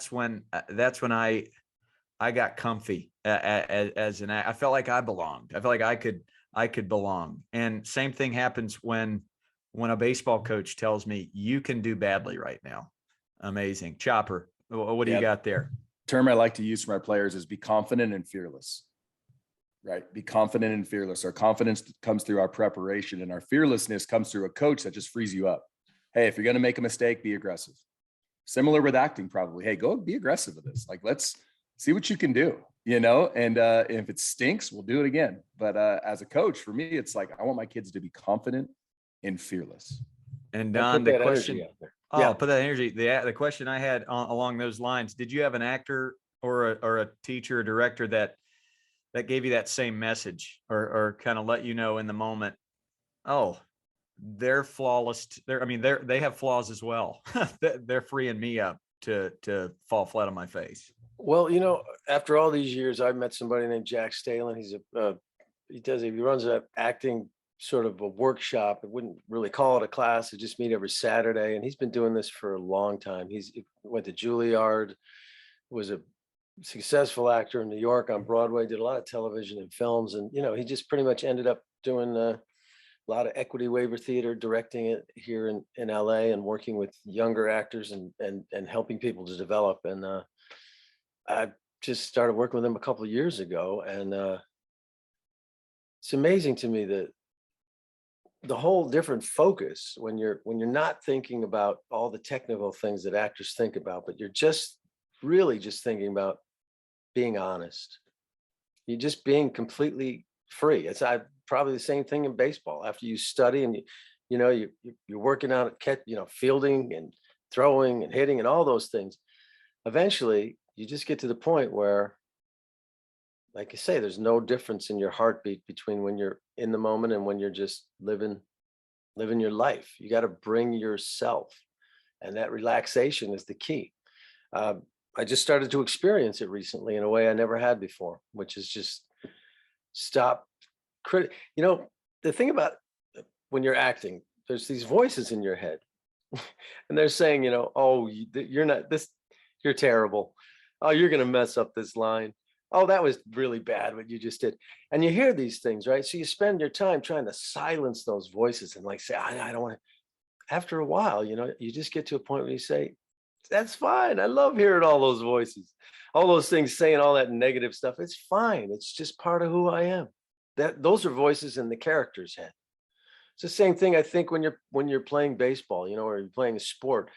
got comfy as an actor. I felt like I belonged. I felt like I could belong. And same thing happens when a baseball coach tells me you can do badly right now. Amazing. Chopper, what do you got there? Term I like to use for my players is be confident and fearless. Right? Be confident and fearless. Our confidence comes through our preparation, and our fearlessness comes through a coach that just frees you up. Hey, if you're going to make a mistake, be aggressive. Similar with acting, probably. Hey, go be aggressive with this. Like, let's see what you can do, and if it stinks, we'll do it again. But as a coach, for me, it's like, I want my kids to be confident and fearless. And Don, the question, yeah, put that energy. The question I had along those lines, did you have an actor or a teacher or director that that gave you that same message, or kind of let you know in the moment, oh, they're flawless. They have flaws as well. They're freeing me up to fall flat on my face. Well, after all these years, I met somebody named Jack Stalen. He runs an acting sort of a workshop. I wouldn't really call it a class. I just meet every Saturday, and he's been doing this for a long time. He went to Juilliard, was a successful actor in New York on Broadway, did a lot of television and films, and he just pretty much ended up doing a lot of equity waiver theater, directing it here in LA, and working with younger actors and helping people to develop. And I just started working with him a couple of years ago, and it's amazing to me that the whole different focus when you're not thinking about all the technical things that actors think about, but you're just really just thinking about being honest. You're just being completely free. It's probably the same thing in baseball. After you study and you're working out at fielding and throwing and hitting and all those things, eventually you just get to the point where, like you say, there's no difference in your heartbeat between when you're in the moment and when you're just living your life. You got to bring yourself, and that relaxation is the key. I just started to experience it recently in a way I never had before, which is just stop. The thing about when you're acting, there's these voices in your head, and they're saying, oh, you're not this, you're terrible. Oh, you're gonna mess up this line. Oh, that was really bad what you just did. And you hear these things, right? So you spend your time trying to silence those voices and say, I don't want to. After a while, you just get to a point where you say, that's fine. I love hearing all those voices, all those things saying all that negative stuff. It's fine. It's just part of who I am. Those are voices in the character's head. It's the same thing, I think, when you're playing baseball, or you're playing a sport.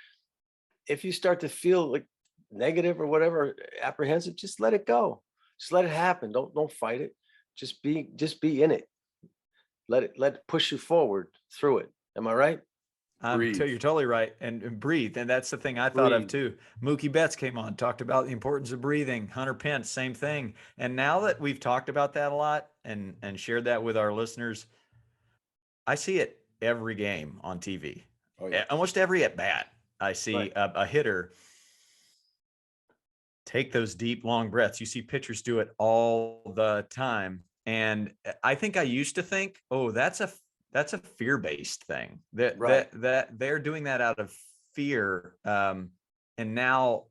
If you start to feel like negative or whatever, apprehensive, just let it go. Just let it happen. Don't fight it. Just be in it. Let it push you forward through it. Am I right? You're totally right. And breathe. And that's the thing I thought of too. Mookie Betts came on, talked about the importance of breathing. Hunter Pence, same thing. And now that we've talked about that a lot and shared that with our listeners, I see it every game on TV. Oh, yeah. Almost every at bat, I see a hitter take those deep, long breaths. You see pitchers do it all the time. And I think I used to think, oh, that's a fear-based thing, that they're doing that out of fear. And now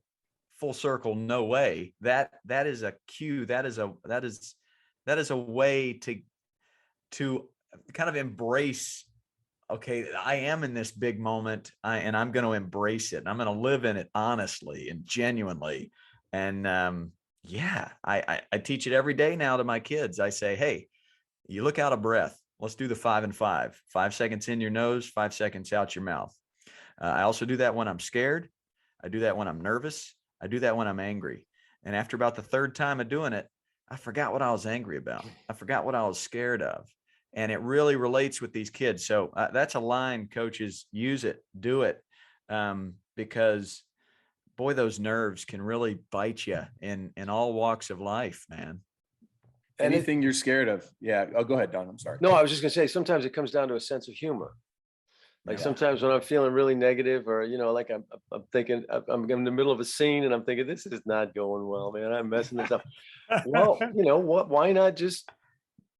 full circle, no way. That is a cue. That is a way to kind of embrace, okay, I am in this big moment, and I'm going to embrace it. And I'm going to live in it honestly and genuinely. And I teach it every day now to my kids. I say, hey, you look out of breath. Let's do the 5 and 5. 5 seconds in your nose, 5 seconds out your mouth. I also do that when I'm scared. I do that when I'm nervous. I do that when I'm angry. And after about the third time of doing it, I forgot what I was angry about. I forgot what I was scared of. And it really relates with these kids. So that's a line, coaches, use it, do it. Because boy, those nerves can really bite you in all walks of life, man. Anything you're scared of. Yeah. Oh, go ahead, Don. I'm sorry. No, I was just gonna say, sometimes it comes down to a sense of humor. Like sometimes when I'm feeling really negative, or like I'm thinking I'm in the middle of a scene and I'm thinking this is not going well, man. I'm messing this up. Well, what? Why not just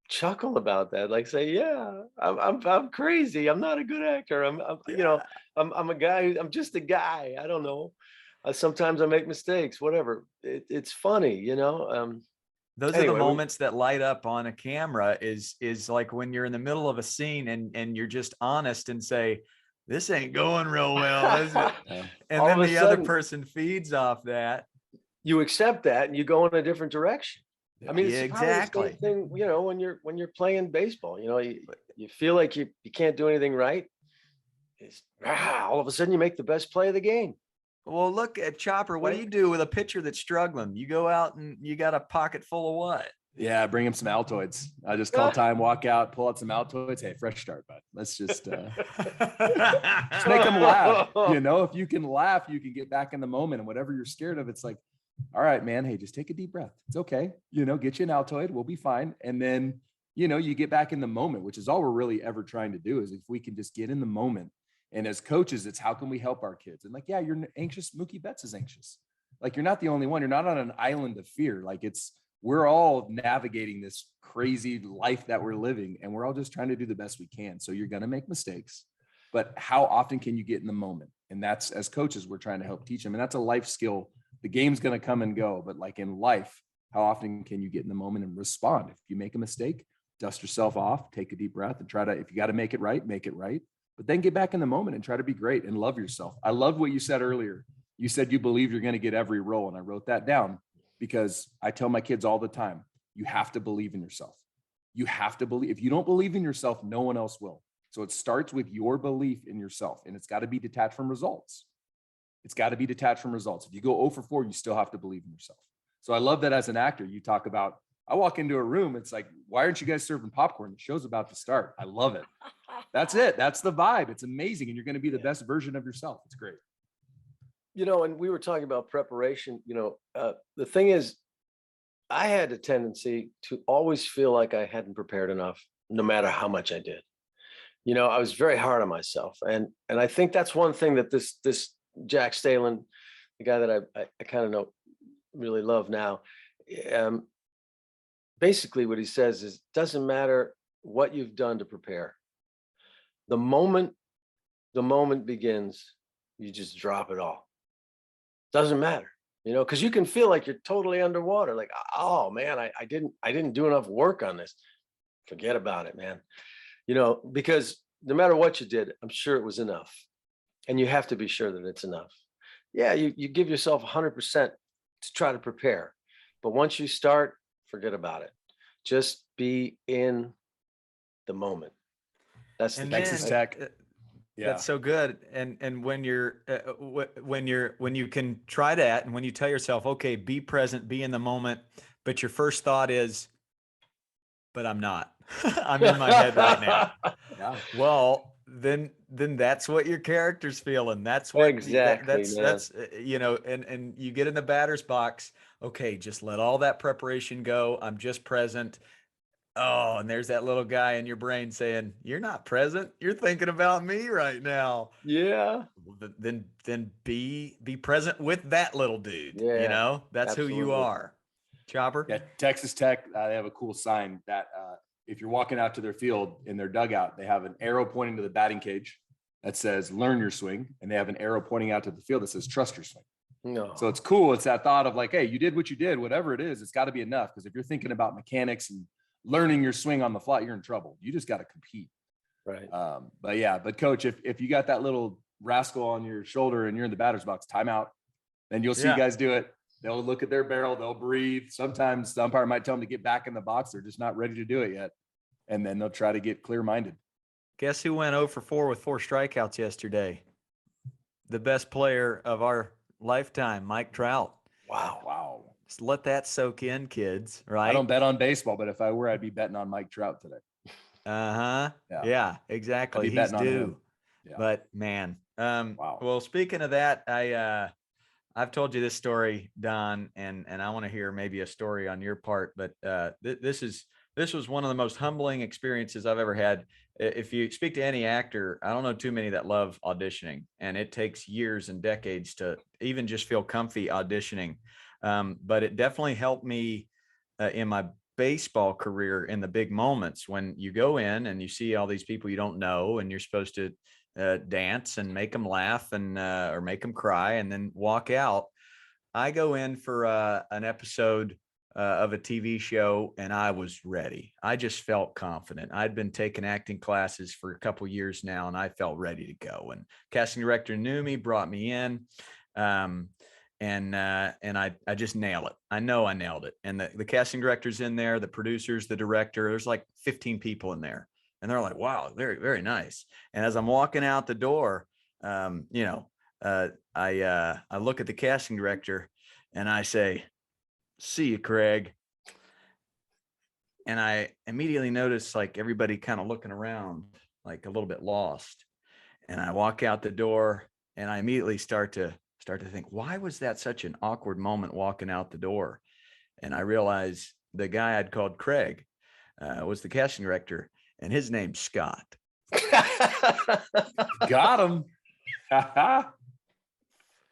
chuckle about that? Like say, yeah, I'm crazy. I'm not a good actor. I'm a guy. I'm just a guy. I don't know. Sometimes I make mistakes. Whatever. It's funny, Those are the moments that light up on a camera is like when you're in the middle of a scene and you're just honest and say, this ain't going real well, is it? And then the other person feeds off that. You accept that and you go in a different direction. I mean, it's exactly the same thing, when you're playing baseball, you feel like you can't do anything right. All of a sudden you make the best play of the game. Well, look at Chopper. What do you do with a pitcher that's struggling? You go out and you got a pocket full of what? Yeah, bring him some Altoids. I just call time, walk out, pull out some Altoids. Hey, fresh start, bud. Let's just make them laugh. If you can laugh, you can get back in the moment. And whatever you're scared of, it's like all right, man, hey, just take a deep breath. It's okay. Get you an Altoid. We'll be fine. And then, you get back in the moment, which is all we're really ever trying to do, is if we can just get in the moment. And as coaches, it's how can we help our kids? And like, yeah, you're anxious. Mookie Betts is anxious. Like, you're not the only one. You're not on an island of fear. Like, we're all navigating this crazy life that we're living, and we're all just trying to do the best we can. So you're going to make mistakes, but how often can you get in the moment? And that's, as coaches, we're trying to help teach them. And that's a life skill. The game's going to come and go, but like in life, how often can you get in the moment and respond? If you make a mistake, dust yourself off, take a deep breath, and try to, if you got to make it right, but then get back in the moment and try to be great and love yourself. I love what you said earlier. You said you believe you're going to get every role. And I wrote that down because I tell my kids all the time, you have to believe in yourself. You have to believe. If you don't believe in yourself, no one else will. So it starts with your belief in yourself, and it's got to be detached from results. If you go 0 for 4, you still have to believe in yourself. So I love that as an actor, you talk about, I walk into a room, it's like, why aren't you guys serving popcorn? The show's about to start. I love it. That's it. That's the vibe. It's amazing. And you're going to be the best version of yourself. It's great. And we were talking about preparation, the thing is, I had a tendency to always feel like I hadn't prepared enough, no matter how much I did. I was very hard on myself. And I think that's one thing that this Jack Stalin, the guy that I kind of know, really love now, basically what he says is, doesn't matter what you've done to prepare. The moment begins, you just drop it all. Doesn't matter, because you can feel like you're totally underwater. Like, oh man, I didn't do enough work on this. Forget about it, man. Because no matter what you did, I'm sure it was enough. And you have to be sure that it's enough. Yeah, you give yourself 100% to try to prepare. But once you start, forget about it. Just be in the moment. That's the Texas Tech. Yeah. That's so good. And when you can try that, and when you tell yourself, okay, be present, be in the moment, but your first thought is, but I'm not. I'm in my head right now. Yeah. Well, then that's what your character's feeling. That's what exactly. that's and you get in the batter's box. Okay, just let all that preparation go. I'm just present. Oh, and there's that little guy in your brain saying, "You're not present. You're thinking about me right now." Yeah. Then be present with that little dude. Yeah. That's absolutely. who you are. Chopper. Yeah, Texas Tech, they have a cool sign that if you're walking out to their field in their dugout, they have an arrow pointing to the batting cage that says "Learn your swing," and they have an arrow pointing out to the field that says "Trust your swing." No. So it's cool. It's that thought of like, hey, you did what you did, whatever it is, it's got to be enough. Because if you're thinking about mechanics and learning your swing on the fly, you're in trouble. You just got to compete. Right. But coach, if you got that little rascal on your shoulder and you're in the batter's box, timeout, then you'll see guys do it. They'll look at their barrel, they'll breathe. Sometimes the umpire might tell them to get back in the box. They're just not ready to do it yet. And then they'll try to get clear-minded. Guess who went 0 for 4 with 4 strikeouts yesterday? The best player of our lifetime, Mike Trout. Wow. Just let that soak in, kids, right? I don't bet on baseball, but if I were, I'd be betting on Mike Trout today. Uh-huh. Yeah, exactly. He's due. Yeah. But man, wow. Well, speaking of that, I've told you this story, Don, and I want to hear maybe a story on your part, but this was one of the most humbling experiences I've ever had. If you speak to any actor, I don't know too many that love auditioning, and it takes years and decades to even just feel comfy auditioning. But it definitely helped me in my baseball career in the big moments when you go in and you see all these people you don't know, and you're supposed to dance and make them laugh and or make them cry and then walk out. I go in for an episode of a TV show, and I was ready. I just felt confident. I'd been taking acting classes for a couple years now, and I felt ready to go. And casting director knew me, brought me in, and I just nailed it. I know I nailed it. And the casting director's in there, the producers, the director. There's like 15 people in there, and they're like, "Wow, very, very nice." And as I'm walking out the door, I look at the casting director, and I say, "See you, Craig." And I immediately notice like everybody kind of looking around, like a little bit lost. And I walk out the door, and I immediately start to start to think, why was that such an awkward moment walking out the door? And I realized the guy I'd called Craig was the casting director, and his name's Scott. Got him.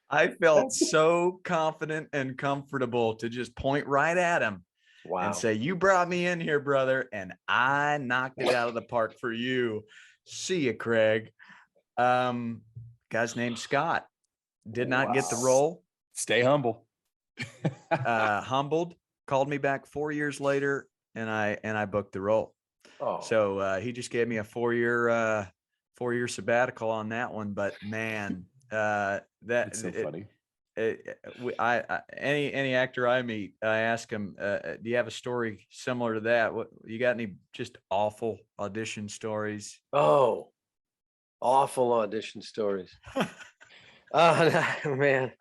I felt so confident and comfortable to just point right at him and say, you brought me in here, brother, and I knocked it out of the park for you. See you, Craig. Guy's named Scott. Did not get the role. Stay humble. Humbled, called me back 4 years later, and I booked the role. Oh. So he just gave me a 4-year sabbatical on that one. But man, That's so funny. Any actor I meet, I ask him, do you have a story similar to that? What you got? Any just awful audition stories? Oh, awful audition stories. Oh man,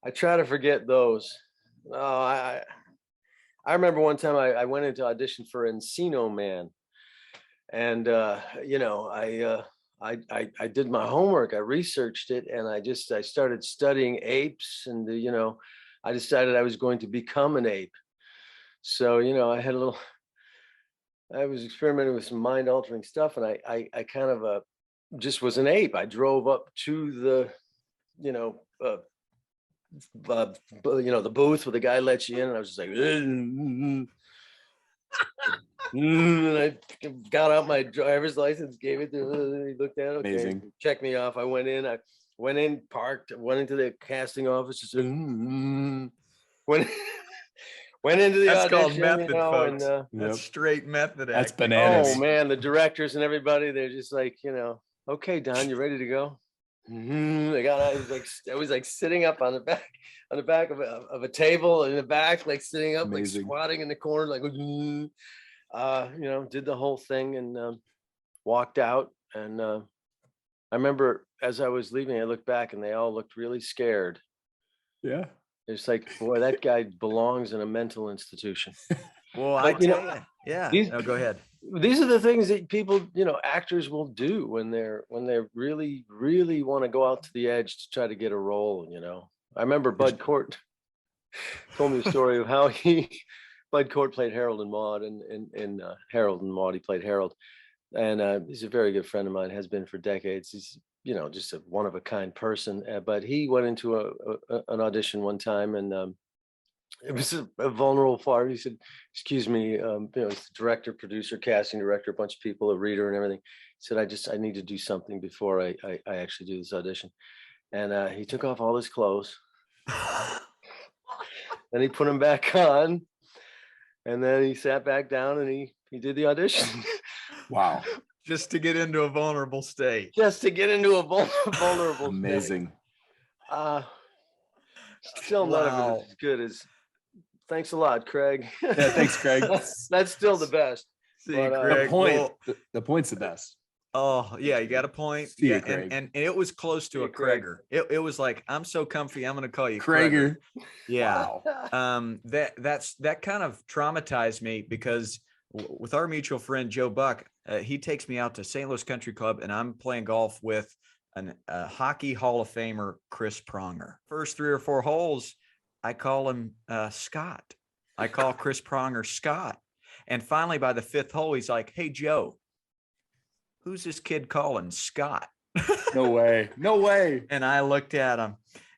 I try to forget those. Oh, I remember one time I went into audition for Encino Man, and I did my homework. I researched it, and I started studying apes, and I decided I was going to become an ape. So I was experimenting with some mind altering stuff, and I kind of just was an ape. I drove up to the the booth where the guy lets you in, and I was just like, and I got out my driver's license, gave it to him. He looked at it, okay, Amazing. checked me off. I went in, parked, went into the casting office, just went into the That's audition, called method, folks. and That's straight method. That's acting. bananas. oh man, the directors and everybody, they're just like, okay, Don, you ready to go? I got out. I was like sitting up on the back of a table in the back, like sitting up, Amazing. like squatting in the corner, like did the whole thing, and walked out. And I remember as I was leaving, I looked back and they all looked really scared. Yeah. It's like, boy, that guy belongs in a mental institution. Well, I But, tell you, yeah. these- Go ahead. These are the things that people, actors will do when they really, really want to go out to the edge to try to get a role. I remember Bud Cort told me a story of how Bud Cort played Harold and Maude, and Harold and Maude, he played Harold. And he's a very good friend of mine, has been for decades. He's, just a one of a kind person. But he went into an audition one time, and it was a vulnerable part. He said, excuse me, it's the director, producer, casting director, a bunch of people, a reader and everything. He said, I need to do something before I actually do this audition. And he took off all his clothes. Then he put them back on. And then he sat back down and he did the audition. Wow. Just to get into a vulnerable state. Just to get into a vulnerable Amazing. state. Still none of it as good as. Thanks a lot, Craig. Yeah, thanks, Craig. That's still the best. See, But, Craig. The point's the best. Oh yeah, you got a point. See Yeah, you, Craig. and it was close to See a you, Craig. Craiger. It was like, I'm so comfy, I'm gonna call you Craiger. Yeah. Wow. That kind of traumatized me because with our mutual friend Joe Buck, he takes me out to St. Louis Country Club, and I'm playing golf with a hockey Hall of Famer, Chris Pronger. First 3 or 4 holes, I call him Scott. I call Chris Pronger Scott. And finally, by the 5th hole, he's like, hey, Joe, who's this kid calling Scott? No way. No way. And I looked at him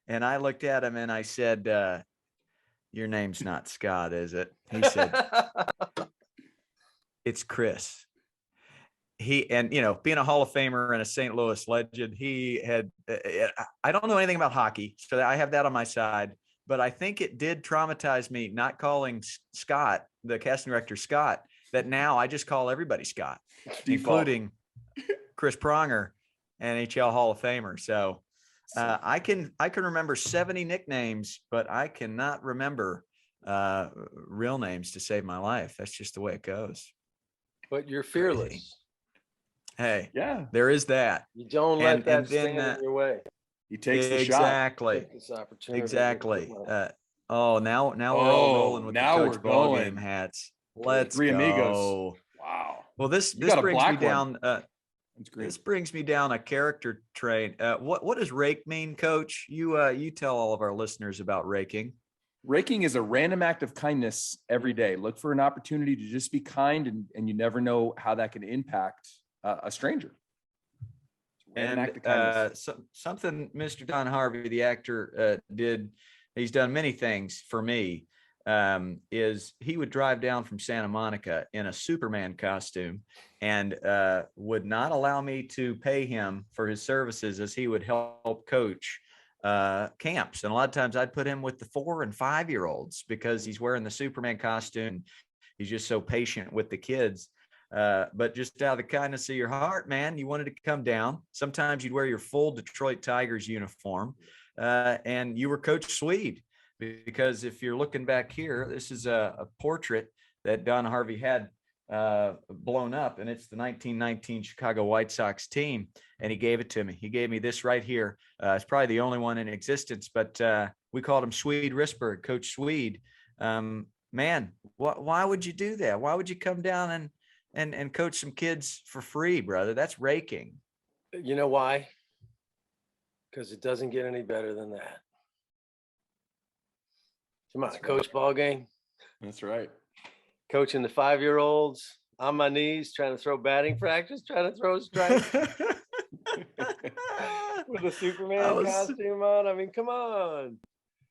and I said, your name's not Scott, is it? He said, it's Chris. Being a Hall of Famer and a St. Louis legend, he had, I don't know anything about hockey, so I have that on my side. But I think it did traumatize me not calling Scott, the casting director, Scott, that now I just call everybody Scott, including Chris Pronger, NHL Hall of Famer. So I can remember 70 nicknames, but I cannot remember real names to save my life. That's just the way it goes. But you're fearless. Crazy. Hey, Yeah. There is that. You don't let that and then, stand in your way. He takes the shot. Exactly. Take this opportunity. Exactly. Now we're all rolling with the now Coach we're Ballgame going. hats. Let's Three go. amigos. Wow. Well, this got a brings me black down. That's great. This brings me down a character train. What does rake mean, Coach? You tell all of our listeners about raking. Raking is a random act of kindness every day. Look for an opportunity to just be kind, and you never know how that can impact a stranger. Random act of kindness. Something Mr. Don Harvey, the actor, did. He's done many things for me. Is he would drive down from Santa Monica in a Superman costume and would not allow me to pay him for his services, as he would help coach camps. And a lot of times I'd put him with the 4 and 5 year olds because he's wearing the Superman costume. He's just so patient with the kids. But just out of the kindness of your heart, man, you wanted to come down. Sometimes you'd wear your full Detroit Tigers uniform, and you were Coach Swede. Because if you're looking back here, this is a portrait that Don Harvey had blown up, and it's the 1919 Chicago White Sox team, and he gave it to me. He gave me this right here. It's probably the only one in existence, but we called him Swede Risberg, Coach Swede. Man, why would you do that? Why would you come down and coach some kids for free, brother? That's raking. You know why? Because it doesn't get any better than that. Come on, Coach Ballgame. That's right. Coaching the 5-year-olds on my knees, trying to throw batting practice, trying to throw strikes with a Superman costume on. I mean, come on.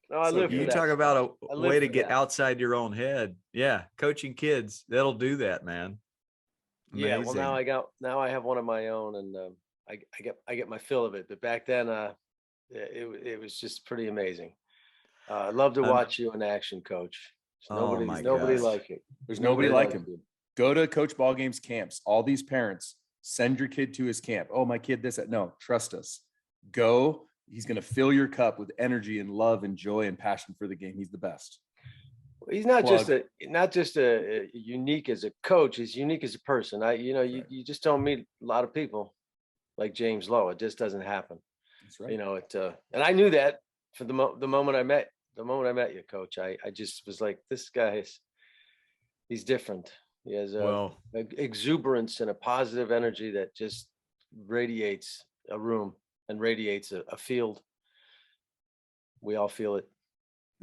No, I live for that. You talk about a way to get that. outside your own head. Yeah, coaching kids, that'll do that, man. Amazing. Yeah, well, now I have one of my own, and I get my fill of it. But back then, it was just pretty amazing. I love to watch you in action, Coach. Nobody like it. There's nobody like him. Go to Coach Ballgame's camps. All these parents, send your kid to his camp. Oh, my kid, this, that. No, trust us. Go. He's going to fill your cup with energy and love and joy and passion for the game. He's the best. He's not just a unique as a coach. He's unique as a person. You just don't meet a lot of people like James Lowe. It just doesn't happen. That's right. And I knew that for the moment I met you, Coach. I just was like, this guy he's different. He has a exuberance and a positive energy that just radiates a room and radiates a field. We all feel it.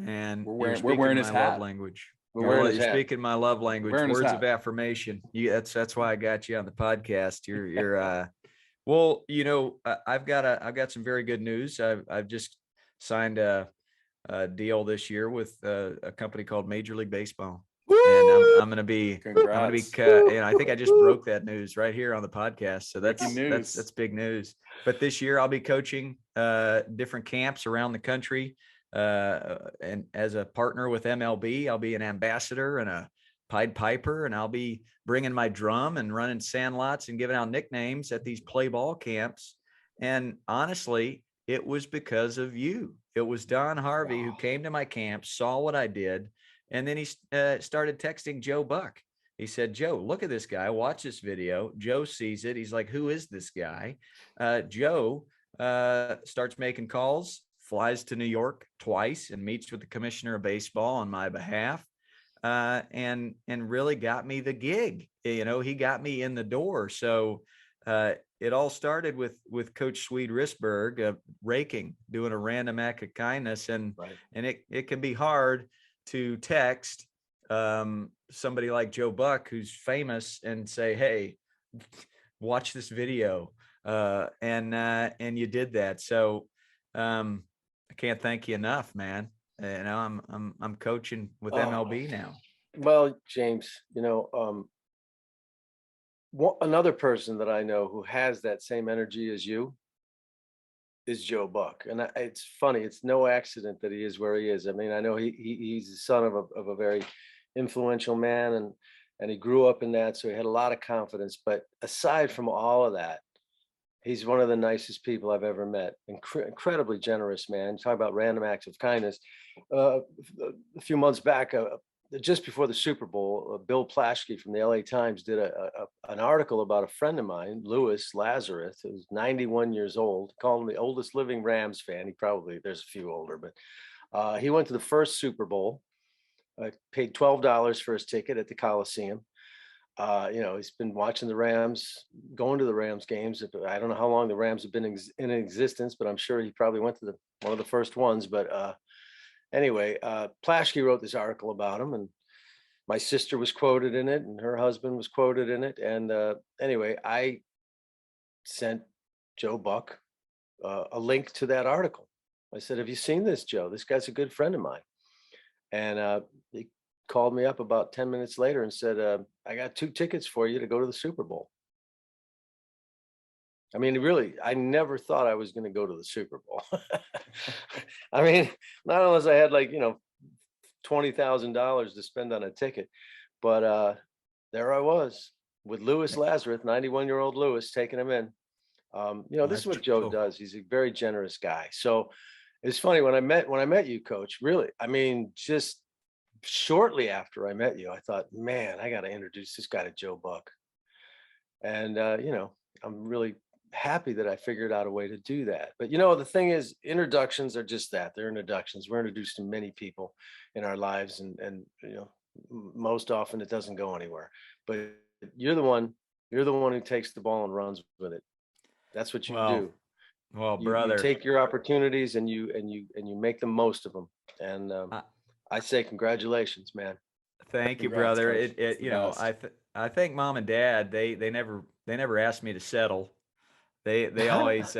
And we're wearing his hat. Love language. You're speaking my love language. Words of affirmation. That's why I got you on the podcast. You're well, I've got some very good news. I've just signed a deal this year with a company called Major League Baseball. And I'm going to be, I think I just broke that news right here on the podcast. So that's big news. But this year I'll be coaching different camps around the country. And as a partner with MLB, I'll be an ambassador and a Pied Piper, and I'll be bringing my drum and running sandlots and giving out nicknames at these play ball camps. And honestly, it was because of you. It was Don Harvey who came to my camp, saw what I did, and then he started texting Joe Buck. He said, Joe, look at this guy. Watch this video. Joe sees it. He's like, who is this guy? Joe starts making calls, flies to New York twice and meets with the commissioner of baseball on my behalf, and really got me the gig. He got me in the door. So it all started with Coach Swede Risberg raking, doing a random act of kindness. And it can be hard to text somebody like Joe Buck, who's famous, and say, hey, watch this video. And you did that. So I can't thank you enough, man. I'm coaching with MLB now. Well, James, another person that I know who has that same energy as you is Joe Buck. And it's funny. It's no accident that he is where he is. I mean, I know he's the son of a very influential man, and he grew up in that. So he had a lot of confidence. But aside from all of that, he's one of the nicest people I've ever met. Incredibly generous, man. Talk about random acts of kindness. A few months back, just before the Super Bowl, Bill Plaschke from the LA Times did an article about a friend of mine, Louis Lazarus, who's 91 years old, called him the oldest living Rams fan. There's a few older, but he went to the first Super Bowl, paid $12 for his ticket at the Coliseum. He's been watching the Rams, going to the Rams games. I don't know how long the Rams have been in existence, but I'm sure he probably went to one of the first ones. But anyway, Plaschke wrote this article about him, and my sister was quoted in it, and her husband was quoted in it. And anyway, I sent Joe Buck a link to that article. I said, "Have you seen this, Joe? This guy's a good friend of mine." And he called me up about 10 minutes later and said, "I got 2 tickets for you to go to the Super Bowl." I mean, really, I never thought I was going to go to the Super Bowl. I mean, not unless I had like, $20,000 to spend on a ticket, but there I was with Lewis Lazarus, 91-year-old Lewis, taking him in. This is what Joe does. He's a very generous guy. So it's funny when I met you, Coach, really, I mean, just shortly after I met you, I thought, man, I got to introduce this guy to Joe Buck. And, I'm really happy that I figured out a way to do that. But, the thing is, introductions are just that. They're introductions. We're introduced to many people in our lives. And most often it doesn't go anywhere. But you're the one who takes the ball and runs with it. That's what you do. Well, You brother, take your opportunities and you make the most of them. And I say congratulations, man. thank you, Congrats, brother. Coach. It's the best. I think mom and dad, they never asked me to settle. They always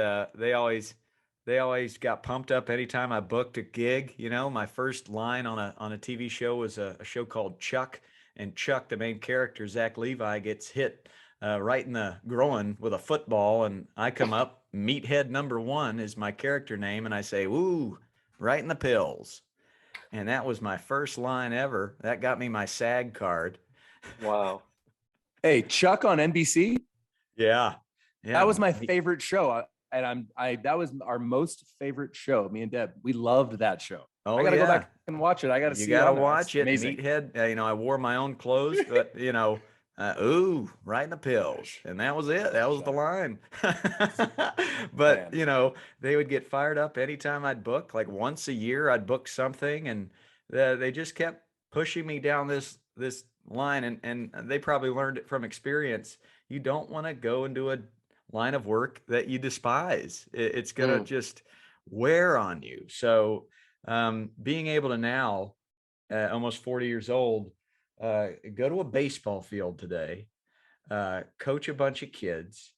they always got pumped up anytime I booked a gig. My first line on a TV show was a show called Chuck, and Chuck, the main character, Zach Levi, gets hit right in the groin with a football, and I come up, Meathead number 1 is my character name, and I say, "Ooh, right in the pills." And that was my first line ever. That got me my SAG card. Wow. Hey, Chuck on NBC. Yeah. That was my favorite show. That was our most favorite show. Me and Deb, we loved that show. Oh, I got to go back and watch it. I got to see it. You got on to there. watch it. Amazing. Meathead. I wore my own clothes, but ooh, right in the pills. And that was it. That was the line. But, Man. they would get fired up anytime I'd book. Like once a year, I'd book something, and they just kept pushing me down this line. And they probably learned it from experience. You don't want to go and do a line of work that you despise. It's going to just wear on you. So being able to now, almost 40 years old, go to a baseball field today, coach a bunch of kids,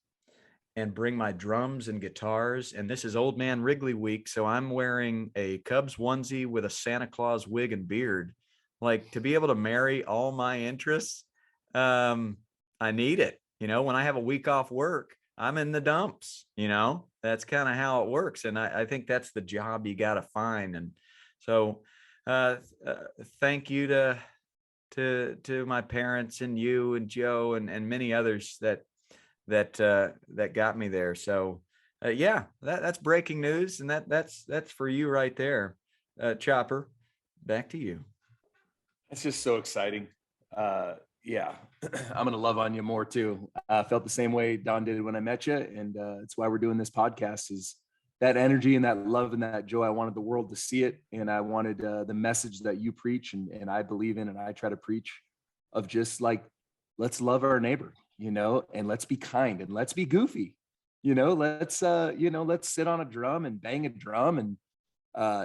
and bring my drums and guitars. And this is Old Man Wrigley week, so I'm wearing a Cubs onesie with a Santa Claus wig and beard. Like, to be able to marry all my interests, I need it. When I have a week off work, I'm in the dumps. That's kind of how it works. And I think that's the job you got to find. And so thank you to my parents and you and Joe and many others that got me there. So that's breaking news. And that's for you right there. Chopper, back to you. It's just so exciting. Yeah, I'm going to love on you more too. I felt the same way Don did when I met you. And it's why we're doing this podcast, is that energy and that love and that joy. I wanted the world to see it. And I wanted the message that you preach and I believe in, and I try to preach, of just like, let's love our neighbor, and let's be kind and let's be goofy, let's sit on a drum and bang a drum. And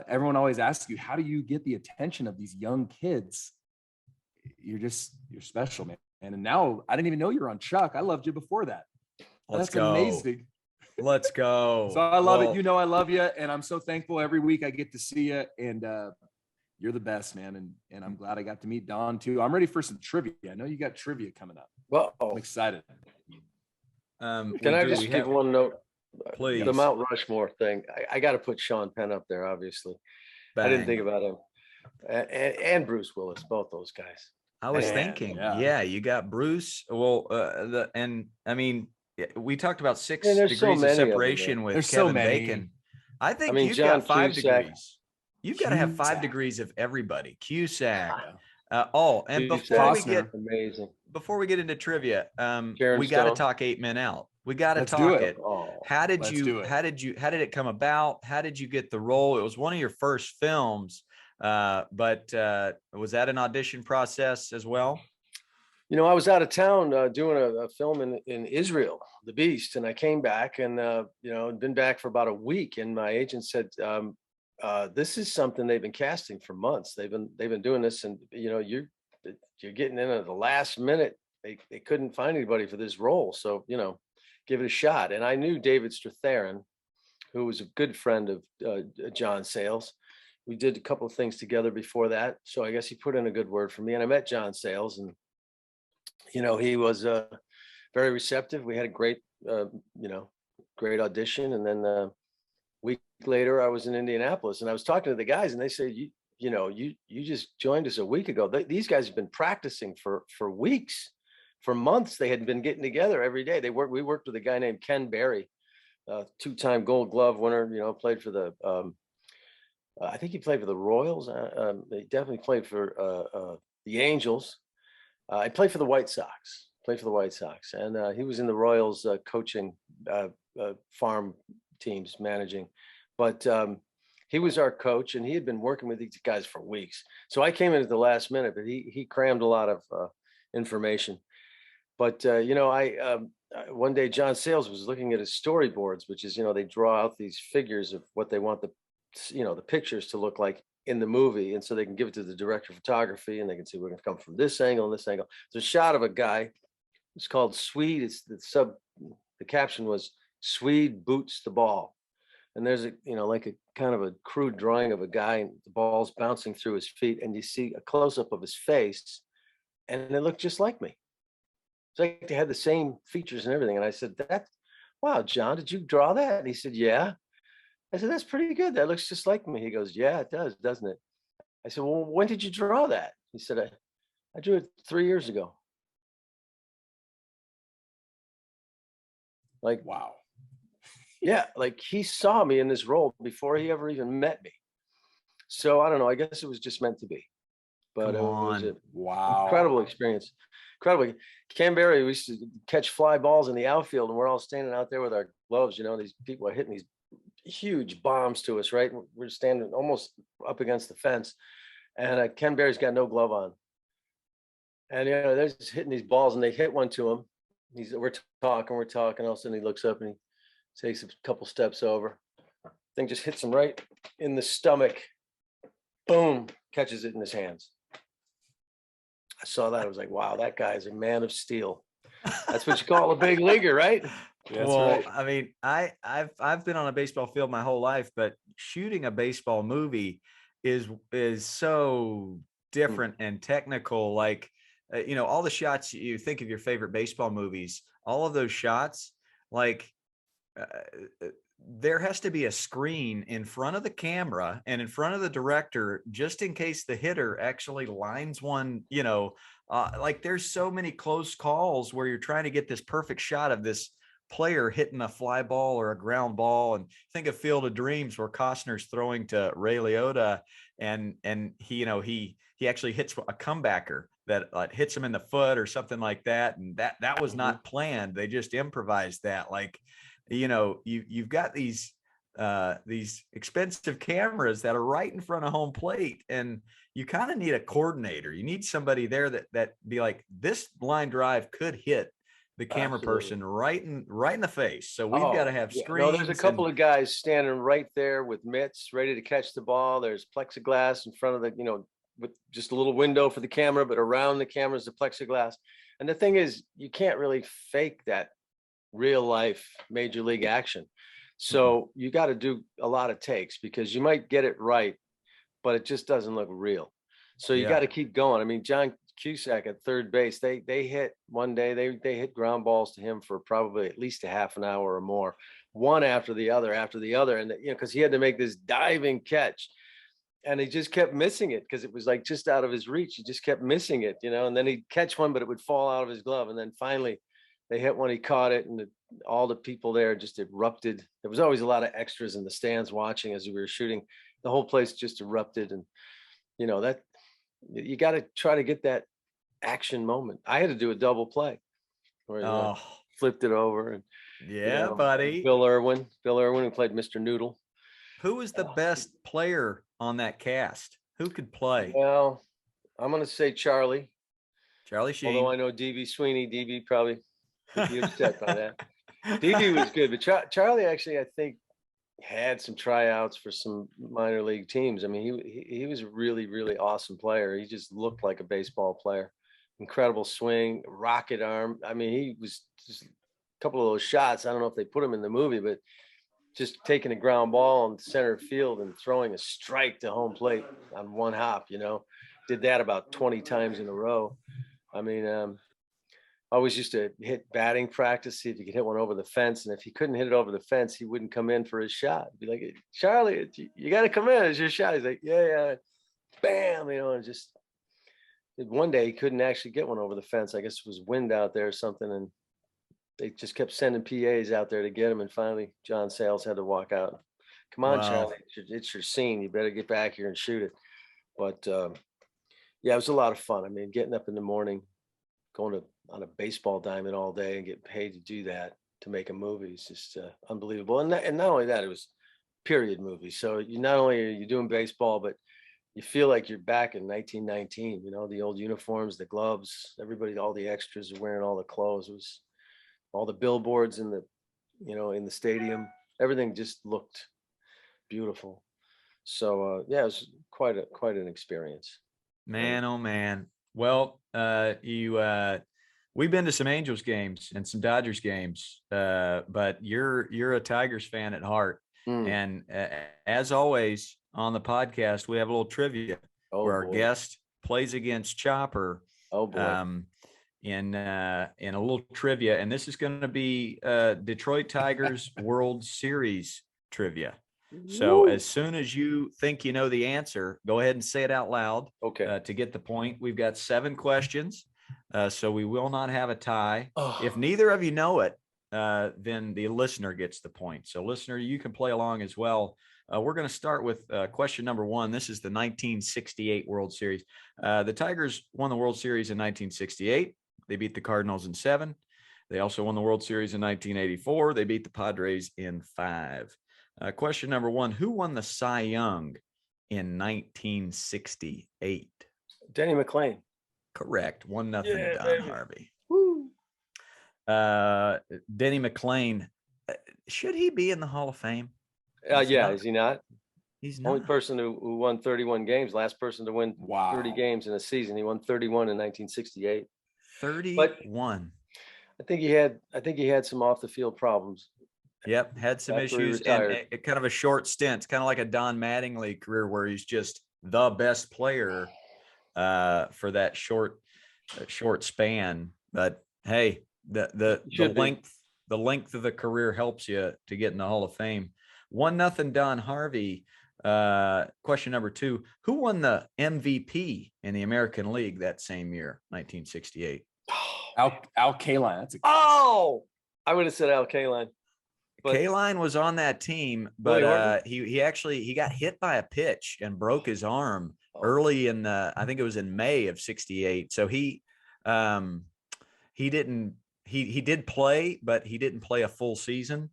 everyone always asks you, how do you get the attention of these young kids? You're special, man. And now I didn't even know you were on Chuck. I loved you before that. That's amazing. Let's go. So I love it. I love you. And I'm so thankful every week I get to see you. And you're the best, man. And I'm glad I got to meet Don too. I'm ready for some trivia. I know you got trivia coming up. Well, I'm excited. Can I just give one note? Please. The Mount Rushmore thing. I got to put Sean Penn up there, obviously. Bang. I didn't think about him. And Bruce Willis, both those guys. I was thinking, you got Bruce. Well, we talked about 6 degrees of separation with Kevin Bacon. I think you've got 5 degrees. You've got to have 5 degrees of everybody. Cusack. And before we get into trivia, we got to talk 8 Men Out. We got to talk it. How did it come about? How did you get the role? It was one of your first films. But was that an audition process as well? I was out of town doing a film in Israel, The Beast, and I came back and been back for about a week. And my agent said, "This is something they've been casting for months. They've been doing this, and you're getting in at the last minute. They couldn't find anybody for this role, so give it a shot." And I knew David Strathairn, who was a good friend of John Sayles. We did a couple of things together before that, so I guess he put in a good word for me. And I met John Sayles, and he was very receptive. We had a great audition, and then a week later, I was in Indianapolis, and I was talking to the guys, and they said, you just joined us a week ago. These guys have been practicing for weeks, for months. They had been getting together every day. We worked with a guy named Ken Berry, two-time Gold Glove winner. Played for the I think he played for the Royals. He definitely played for the Angels. I played for the White Sox. And he was in the Royals coaching farm teams, managing. But he was our coach, and he had been working with these guys for weeks. So I came in at the last minute, but he crammed a lot of information. But one day John Sayles was looking at his storyboards, which is they draw out these figures of what they want the pictures to look like in the movie, and so they can give it to the director of photography, and they can see we're going to come from this angle and this angle. There's a shot of a guy. It's called Swede. The caption was "Swede boots the ball," and there's a like a kind of a crude drawing of a guy, and the ball's bouncing through his feet, and you see a close up of his face, and it looked just like me. It's like they had the same features and everything. And I said, "Wow, John, did you draw that?" And he said, "Yeah." I said, "That's pretty good. That looks just like me." He goes, "Yeah, it does, doesn't it?" I said, "Well, when did you draw that?" He said, I drew it 3 years ago. Like, Wow. yeah, like he saw me in this role before he ever even met me. So I don't know. I guess it was just meant to be. But it was an Wow. incredible experience. Incredible. Canberra, we used to catch fly balls in the outfield, and we're all standing out there with our gloves. These people are hitting these huge bombs to us, right? We're standing almost up against the fence, and Ken Berry's got no glove on, and they're just hitting these balls, and they hit one to him. We're talking, all of a sudden he looks up and he takes a couple steps over. Thing just hits him right in the stomach. Boom! Catches it in his hands. I saw that. I was like, wow, that guy is a man of steel. That's what you call a big leaguer, right? That's right. I mean, I've been on a baseball field my whole life, but shooting a baseball movie is so different and technical. Like, all the shots you think of your favorite baseball movies, all of those shots, like there has to be a screen in front of the camera and in front of the director, just in case the hitter actually lines one, like there's so many close calls where you're trying to get this perfect shot of this player hitting a fly ball or a ground ball. And think of Field of Dreams, where Costner's throwing to Ray Liotta, and he actually hits a comebacker that hits him in the foot or something like that. And that was not planned. They just improvised that. Like, you've got these expensive cameras that are right in front of home plate, and you kind of need a coordinator. You need somebody there that be like, this line drive could hit the camera person right in the face. So we've got to have screens. No, there's a couple of guys standing right there with mitts ready to catch the ball. There's plexiglass in front of the, with just a little window for the camera, but around the camera is the plexiglass. And the thing is, you can't really fake that real life major league action. So you got to do a lot of takes, because you might get it right, but it just doesn't look real. So you got to keep going. I mean, John Cusack at third base, they hit one day, they hit ground balls to him for probably at least a half an hour or more, one after the other. And, because he had to make this diving catch, and he just kept missing it because it was like just out of his reach. He just kept missing it, and then he'd catch one, but it would fall out of his glove. And then finally they hit one, he caught it, and all the people there just erupted. There was always a lot of extras in the stands watching as we were shooting. The whole place just erupted. And, that you got to try to get that action moment. I had to do a double play where flipped it over. And, buddy. Bill Irwin, who played Mr. Noodle. Who was the best player on that cast? Who could play? Well, I'm going to say Charlie. Charlie Sheen. Although I know DB Sweeney, DB probably would be upset by that. DB was good, but Charlie actually, I think, had some tryouts for some minor league teams. I mean, he was a really, really awesome player. He just looked like a baseball player. Incredible swing, rocket arm. I mean, he was just a couple of those shots. I don't know if they put him in the movie, but just taking a ground ball in center field and throwing a strike to home plate on one hop, did that about 20 times in a row. I mean, I always used to hit batting practice, see if he could hit one over the fence. And if he couldn't hit it over the fence, he wouldn't come in for his shot. He'd be like, Charlie, you got to come in. It's your shot. He's like, yeah. Bam, and just one day he couldn't actually get one over the fence. I guess it was wind out there or something. And they just kept sending PAs out there to get him. And finally, John Sayles had to walk out. Come on, Wow. Charlie, it's your scene. You better get back here and shoot it. But yeah, it was a lot of fun. I mean, getting up in the morning, going on a baseball diamond all day and getting paid to do that, to make a movie is just unbelievable. And not only that, it was period movie. So you not only are you doing baseball, but you feel like you're back in 1919, the old uniforms, the gloves, everybody, all the extras are wearing all the clothes. It was all the billboards in the, in the stadium, everything just looked beautiful. So yeah, it was quite an experience. Man, oh man. Well, we've been to some Angels games and some Dodgers games, but you're a Tigers fan at heart. And as always on the podcast, we have a little trivia where our guest plays against Chopper. Oh boy. In a little trivia, and this is going to be Detroit Tigers World Series trivia. So as soon as you think you know the answer, go ahead and say it out loud. Okay. To get the point. We've got 7 questions, so we will not have a tie. Oh. If neither of you know it, then the listener gets the point. So listener, you can play along as well. We're going to start with question number 1. This is the 1968 World Series. The Tigers won the World Series in 1968. They beat the Cardinals in 7. They also won the World Series in 1984. They beat the Padres in 5. Question number 1, who won the Cy Young in 1968? Denny McLain. Correct. 1-0 Yeah, Don baby. Harvey. Woo. Denny McLain, should he be in the Hall of Fame? Yeah, not. is he not? He's Only not. person who won 31 games, last person to win Wow. 30 games in a season. He won 31 in 1968. 31. I think he had some off the field problems. Yep, had some After he issues retired. and kind of a short stint. It's kind of like a Don Mattingly career where he's just the best player for that short span. But hey, the length of the career helps you to get in the Hall of Fame. 1-0 Don Harvey. Question number 2, who won the MVP in the American League that same year, 1968? Al Kaline. That's I would have said Al Kaline. But Kaline was on that team, but he got hit by a pitch and broke his arm early in I think it was in May of 68. So he did play, but he didn't play a full season.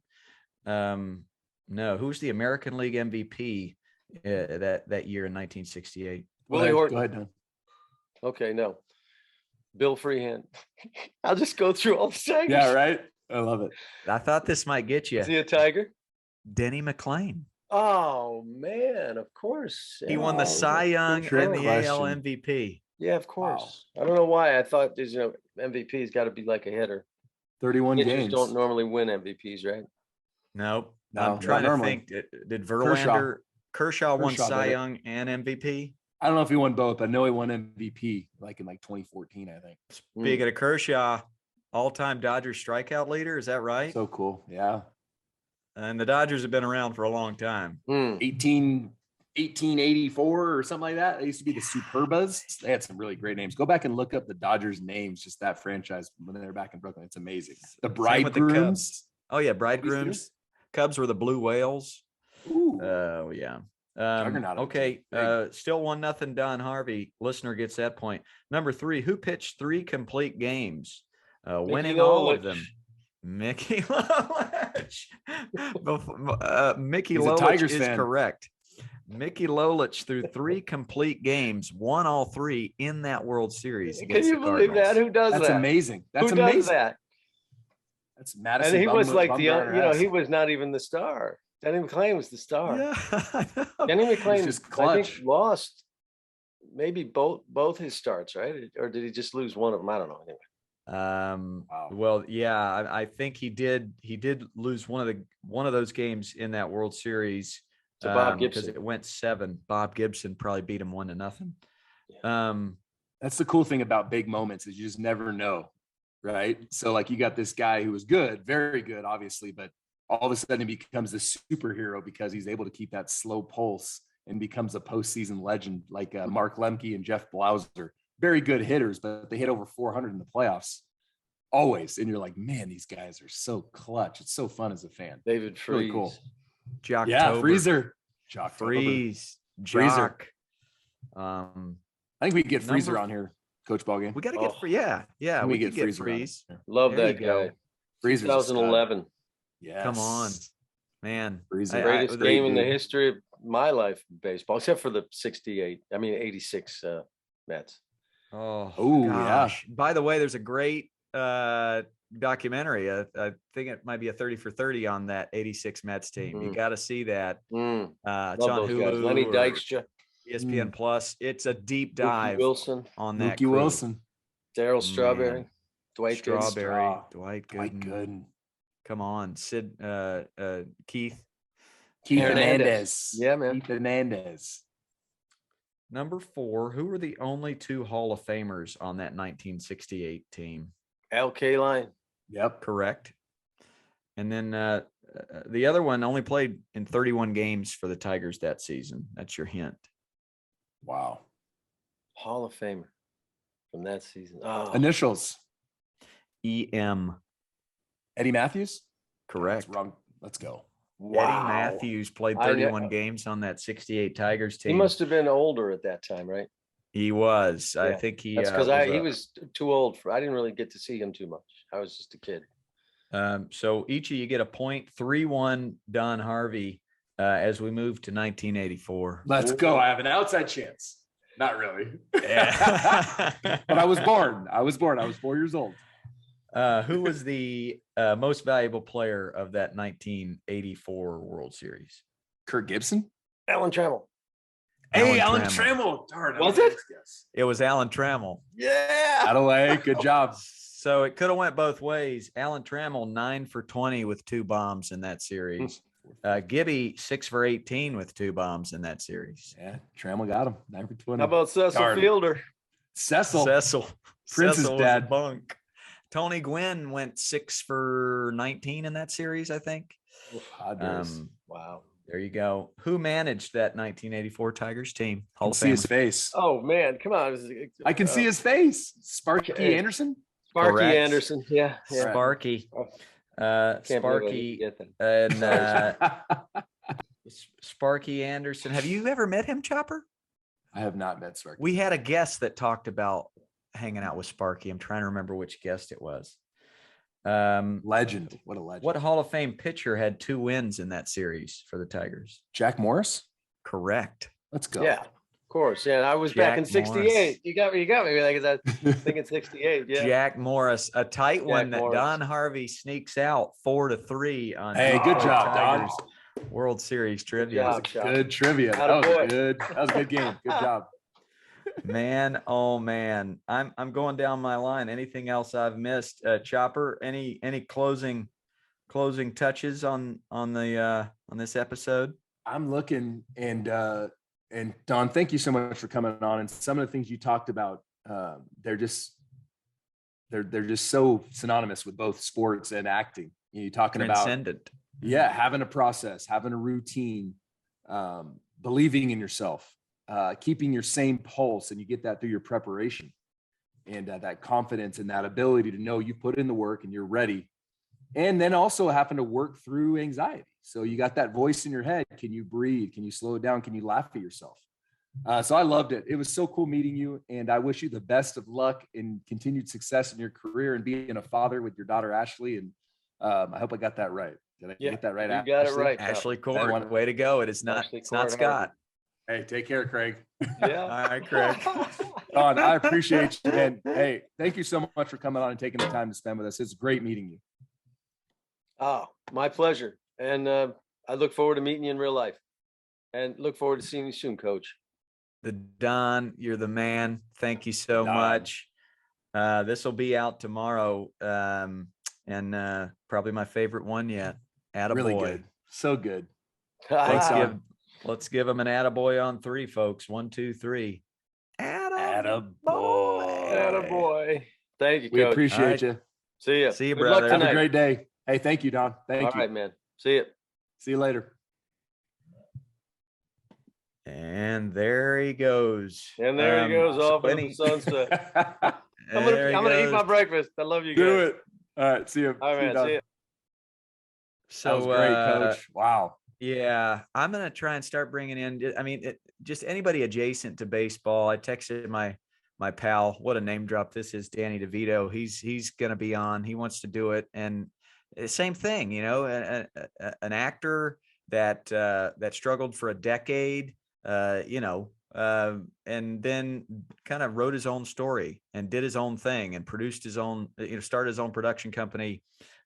No, who's the American League MVP that year in 1968? Willie Horton. Go ahead, Don. Okay, no. Bill Freehand. I'll just go through all the Tigers. Yeah, right. I love it. I thought this might get you. Is he a Tiger? Denny McLain. Oh man, of course. He won the Cy Young and the AL MVP. Yeah, of course. Wow. I don't know why I thought there's MVP's got to be like a hitter. 31 Pitchers games. don't normally win MVPs, right? Nope. No, I'm trying to normally. think. Did Verlander? Kershaw won Cy Young and MVP. I don't know if he won both. I know he won MVP like in 2014, I think. Speaking of Kershaw, all-time Dodgers strikeout leader. Is that right? So cool. Yeah. And the Dodgers have been around for a long time. 1884 or something like that. They used to be the Superbas. They had some really great names. Go back and look up the Dodgers names, just that franchise when they were back in Brooklyn. It's amazing. The Bridegrooms. Oh yeah, Bridegrooms. Cubs were the Blue Whales. Ooh. Oh yeah. Okay. Still 1-0 Don Harvey. Listener gets that point. Number 3, who pitched 3 complete games, winning all of them? Mickey Lolich. Mickey Lolich is correct. Mickey Lolich threw 3 complete games, won all 3 in that World Series. Can against you the believe that? Cardinals. Who does That's that? amazing. That's Who amazing. does that? That's Madison. And he was like Bumgarner-esque. he was not even the star. Denny McClain was the star. Yeah, I know. Denny McClain, just I think, clutch. lost maybe both his starts, right? Or did he just lose one of them? I don't know. Anyway. Wow. Well, yeah, I think he did lose one of those games in that World Series To Bob because Gibson. it went 7. Bob Gibson probably beat him 1-0. That's the cool thing about big moments is you just never know, right? So like you got this guy who was good, very good, obviously, but all of a sudden he becomes a superhero because he's able to keep that slow pulse and becomes a postseason legend like Mark Lemke and Jeff Blauser. Very good hitters, but they hit over 400 in the playoffs always. And you're like, man, these guys are so clutch. It's so fun as a fan. David Freese. Really cool. Jock Yeah, Tober, Freezer. Freeze, Freezer. Jock. I think we can get Freezer Number- on here, Coach Ballgame. We got to get Oh. yeah. We We get could get Freezer on Freeze. here. Love There that you go. guy. Freezer's a stud. 2011. Yes. Come on, man. Freezer. Greatest Great game in the dude. history of my life of baseball, except for the 86 Mets. Oh, Oh, yeah. gosh. By the way, there's a great documentary. I think it might be a 30 for 30 on that 86 Mets team. You got to see that. Mm, It's love on those guys. Hulu Lenny or Dykstra, ESPN Plus. It's a deep Mookie dive Wilson, on that. Mookie crew. Wilson. Daryl Strawberry, Man. Dwight Gooden. Strawberry, Straw. Dwight Quite Gooden. good. Come on, Keith. Keith Hernandez. Hernandez. Yeah, man. Keith Hernandez. Number 4. Who were the only 2 Hall of Famers on that 1968 team? Al Kaline. Yep. Correct. And then the other one only played in 31 games for the Tigers that season. That's your hint. Wow. Hall of Famer from that season. Oh, Initials. EM. Eddie Matthews. Correct. That's wrong. Let's go. wow. Eddie Matthews played I know- 31 games on that 68 Tigers He team. must have been older at that time, right? He was. I Yeah. think he. That's because he was too old for. I didn't really get to see him too much. I was just a kid. So each of you get a point. 3-1 Don Harvey as we move to 1984. Let's go. I have an outside chance. Not really. Yeah. But I was born. I was 4 years old. Who was the most valuable player of that 1984 World Series? Kirk Gibson. Alan Trammell. Hey, Alan Alan Trammell. Darn. Was it? Yes. It was Alan Trammell. Yeah. Adelaide. Good job. So it could have went both ways. Alan Trammell 9 for 20 with 2 bombs in that series. Gibby 6 for 18 with 2 bombs in that series. Yeah, Trammell got him. 9 for 20. How about Cecil Darn. Fielder? Cecil? Cecil Prince's was a dad. bunk. Tony Gwynn went 6 for 19 in that series, I think. Padres. Wow. There you go. Who managed that 1984 Tigers team? I Hall can of see his Famer. face. Oh man, come on. I can see his face. Sparky Okay. Anderson. Sparky Correct. Anderson. Yeah. Yeah. Sparky. Oh, can't believe I Sparky didn't get that. and Sparky Anderson. Have you ever met him, Chopper? I have not met Sparky. We had a guest that talked about hanging out with Sparky. I'm trying to remember which guest it was. Legend. What a legend. What Hall of Fame pitcher had 2 wins in that series for the Tigers? Jack Morris? Correct. Let's go. Yeah, of course. Yeah, I was back in Jack Morris. '68. You got me. Like I was thinking '68. Yeah. Jack Morris, a tight one that Morris. Don Harvey sneaks out 4-3 on. Hey, good Detroit job, Don. Tigers World Series trivia. job. Shot. Good trivia. That was Attaboy. good. That was a good game. Good job. Man, oh man, I'm going down my line. Anything else I've missed, Chopper? Any closing touches on this episode? I'm looking and Don, thank you so much for coming on. And some of the things you talked about, they're just so synonymous with both sports and acting. You're talking about Transcendent. having a process, having a routine, believing in yourself, keeping your same pulse, and you get that through your preparation and that confidence and that ability to know you put in the work and you're ready. And then also having to work through anxiety. So you got that voice in your head. Can you breathe? Can you slow it down? Can you laugh at yourself? So I loved it. It was so cool meeting you. And I wish you the best of luck and continued success in your career and being a father with your daughter, Ashley. And I hope I got that right. Did I get that right? You got it Ashley? right. Ashley I Court, want- way to go. It is not, Ashley it's not Court, Scott. Hey, take care, Craig. Yeah. All right, Craig. Don, I appreciate you, man. Hey, thank you so much for coming on and taking the time to spend with us. It's great meeting you. Oh, my pleasure. And I look forward to meeting you in real life, and look forward to seeing you soon, Coach. The Don, you're the man. Thank you so Don. much. This will be out tomorrow, and probably my favorite one yet. Attaboy. Really good. So good. Let's Don. give let's give him an attaboy on 3, folks. 1, 2, 3. Attaboy. Attaboy. Thank you, We Coach. appreciate All right. you. See you. See you, Good luck brother. Have a tonight. great day. Hey, thank you, Don. Thank All you. right, man. See you. See you later. And there he goes. And there he goes off into the any- sunset. I'm There he gonna eat my goes. breakfast. I love you guys. Do it. All right. See you. All right, man. Don. See you. So That was great, Coach. Wow. Yeah, I'm gonna try and start bringing in. I mean, just anybody adjacent to baseball. I texted my pal. What a name drop this is, Danny DeVito. He's gonna be on. He wants to do it, and same thing. You know, an actor that struggled for a decade. You know, and then kind of wrote his own story and did his own thing and produced his own. You know, started his own production company.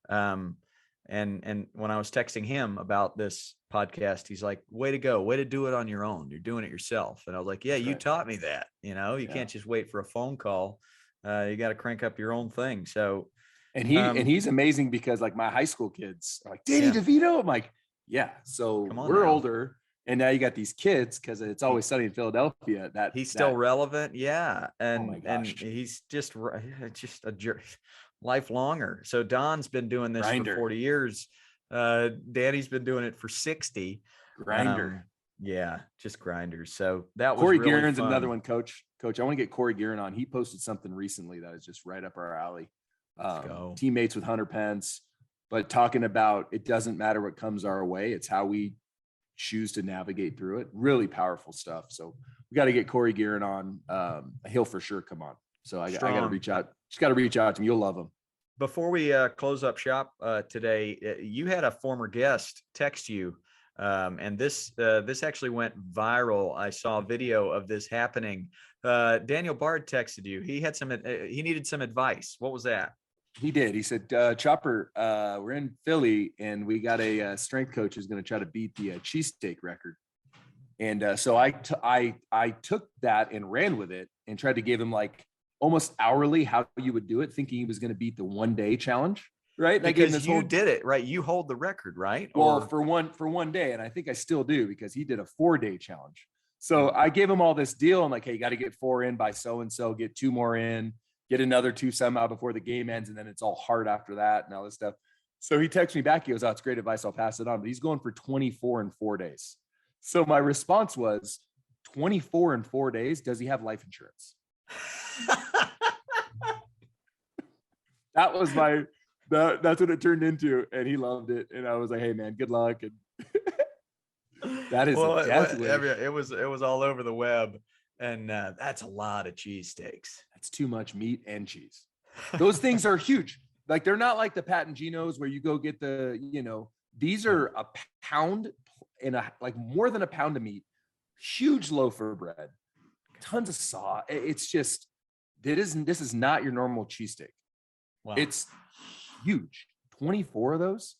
And when I was texting him about this podcast, he's like, way to go, way to do it on your own. You're doing it yourself. And I was like, yeah, you taught me that. You know, you can't just wait for a phone call. You got to crank up your own thing. So, And he's amazing because like my high school kids are like, Danny Yeah. DeVito. I'm like, yeah. So Come on we're now. older. And now you got these kids because it's always sunny in Philadelphia. That he's still relevant. Yeah. And, my and gosh. he's just a lifelonger. So Don's been doing this Grinder. for 40 years. Danny's been doing it for 60. grinder. Yeah, just grinders. So that was Corey really Guerin's fun. another one, Coach. Coach, I want to get Corey Guerin on. He posted something recently that is just right up our alley. Let's go. Teammates with Hunter Pence, but talking about it doesn't matter what comes our way. It's how we choose to navigate through it. Really powerful stuff. So we got to get Corey Guerin on. He'll for sure come on. So I got to Strong. reach out. Just got to reach out to him. You'll love him. Before we close up shop today, you had a former guest text you, and this actually went viral. I saw a video of this happening. Daniel Bard texted you. He had he needed some advice. What was that? He did. He said, Chopper, we're in Philly and we got a strength coach who's going to try to beat the cheesesteak record. And so I took that and ran with it and tried to give him like almost hourly how you would do it, thinking he was going to beat the 1-day challenge. Right. And Because you did it, right? You hold the record, right? Well, for one day. And I think I still do because he did a 4-day challenge. So I gave him all this deal. I'm like, hey, you got to get 4 in by so-and-so, get 2 more in, get another 2 somehow before the game ends. And then it's all hard after that and all this stuff. So he texts me back. He goes, oh, it's great advice. I'll pass it on. But he's going for 24 in 4 days. So my response was 24 in 4 days. Does he have life insurance? That was that's what it turned into. And he loved it. And I was like, hey man, good luck. And that is a death wish. It was all over the web. And that's a lot of cheesesteaks. That's too much meat and cheese. Those things are huge. Like they're not like the Pat and Geno's where you go get these are a pound and like more than a pound of meat, huge loaf of bread, tons of sauce. It's just, this is not your normal cheesesteak. Wow. It's huge. 24 of those.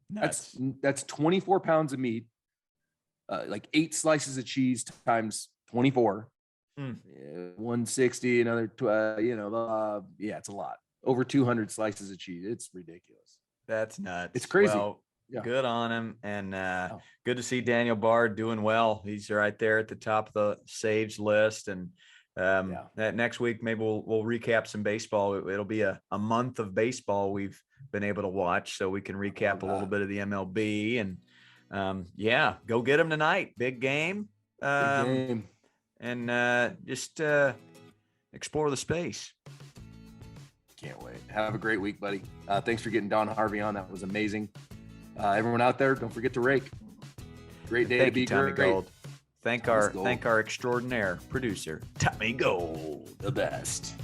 Nuts. That's 24 pounds of meat, like 8 slices of cheese times 24. 160, another, yeah, it's a lot. Over 200 slices of cheese. It's ridiculous. That's nuts. It's crazy. Well, Yeah. good on him. And good to see Daniel Bard doing well. He's right there at the top of the saves list. And that next week, maybe we'll recap some baseball. It'll be a month of baseball we've been able to watch. So we can recap a little bit of the MLB and go get him tonight. Big game. Big game. And just explore the space. Can't wait. Have a great week, buddy. Thanks for getting Don Harvey on. That was amazing. Everyone out there, don't forget to rake. Great day to be Tommy great. Gold. Thank our extraordinaire producer, Tommy Gold. The best.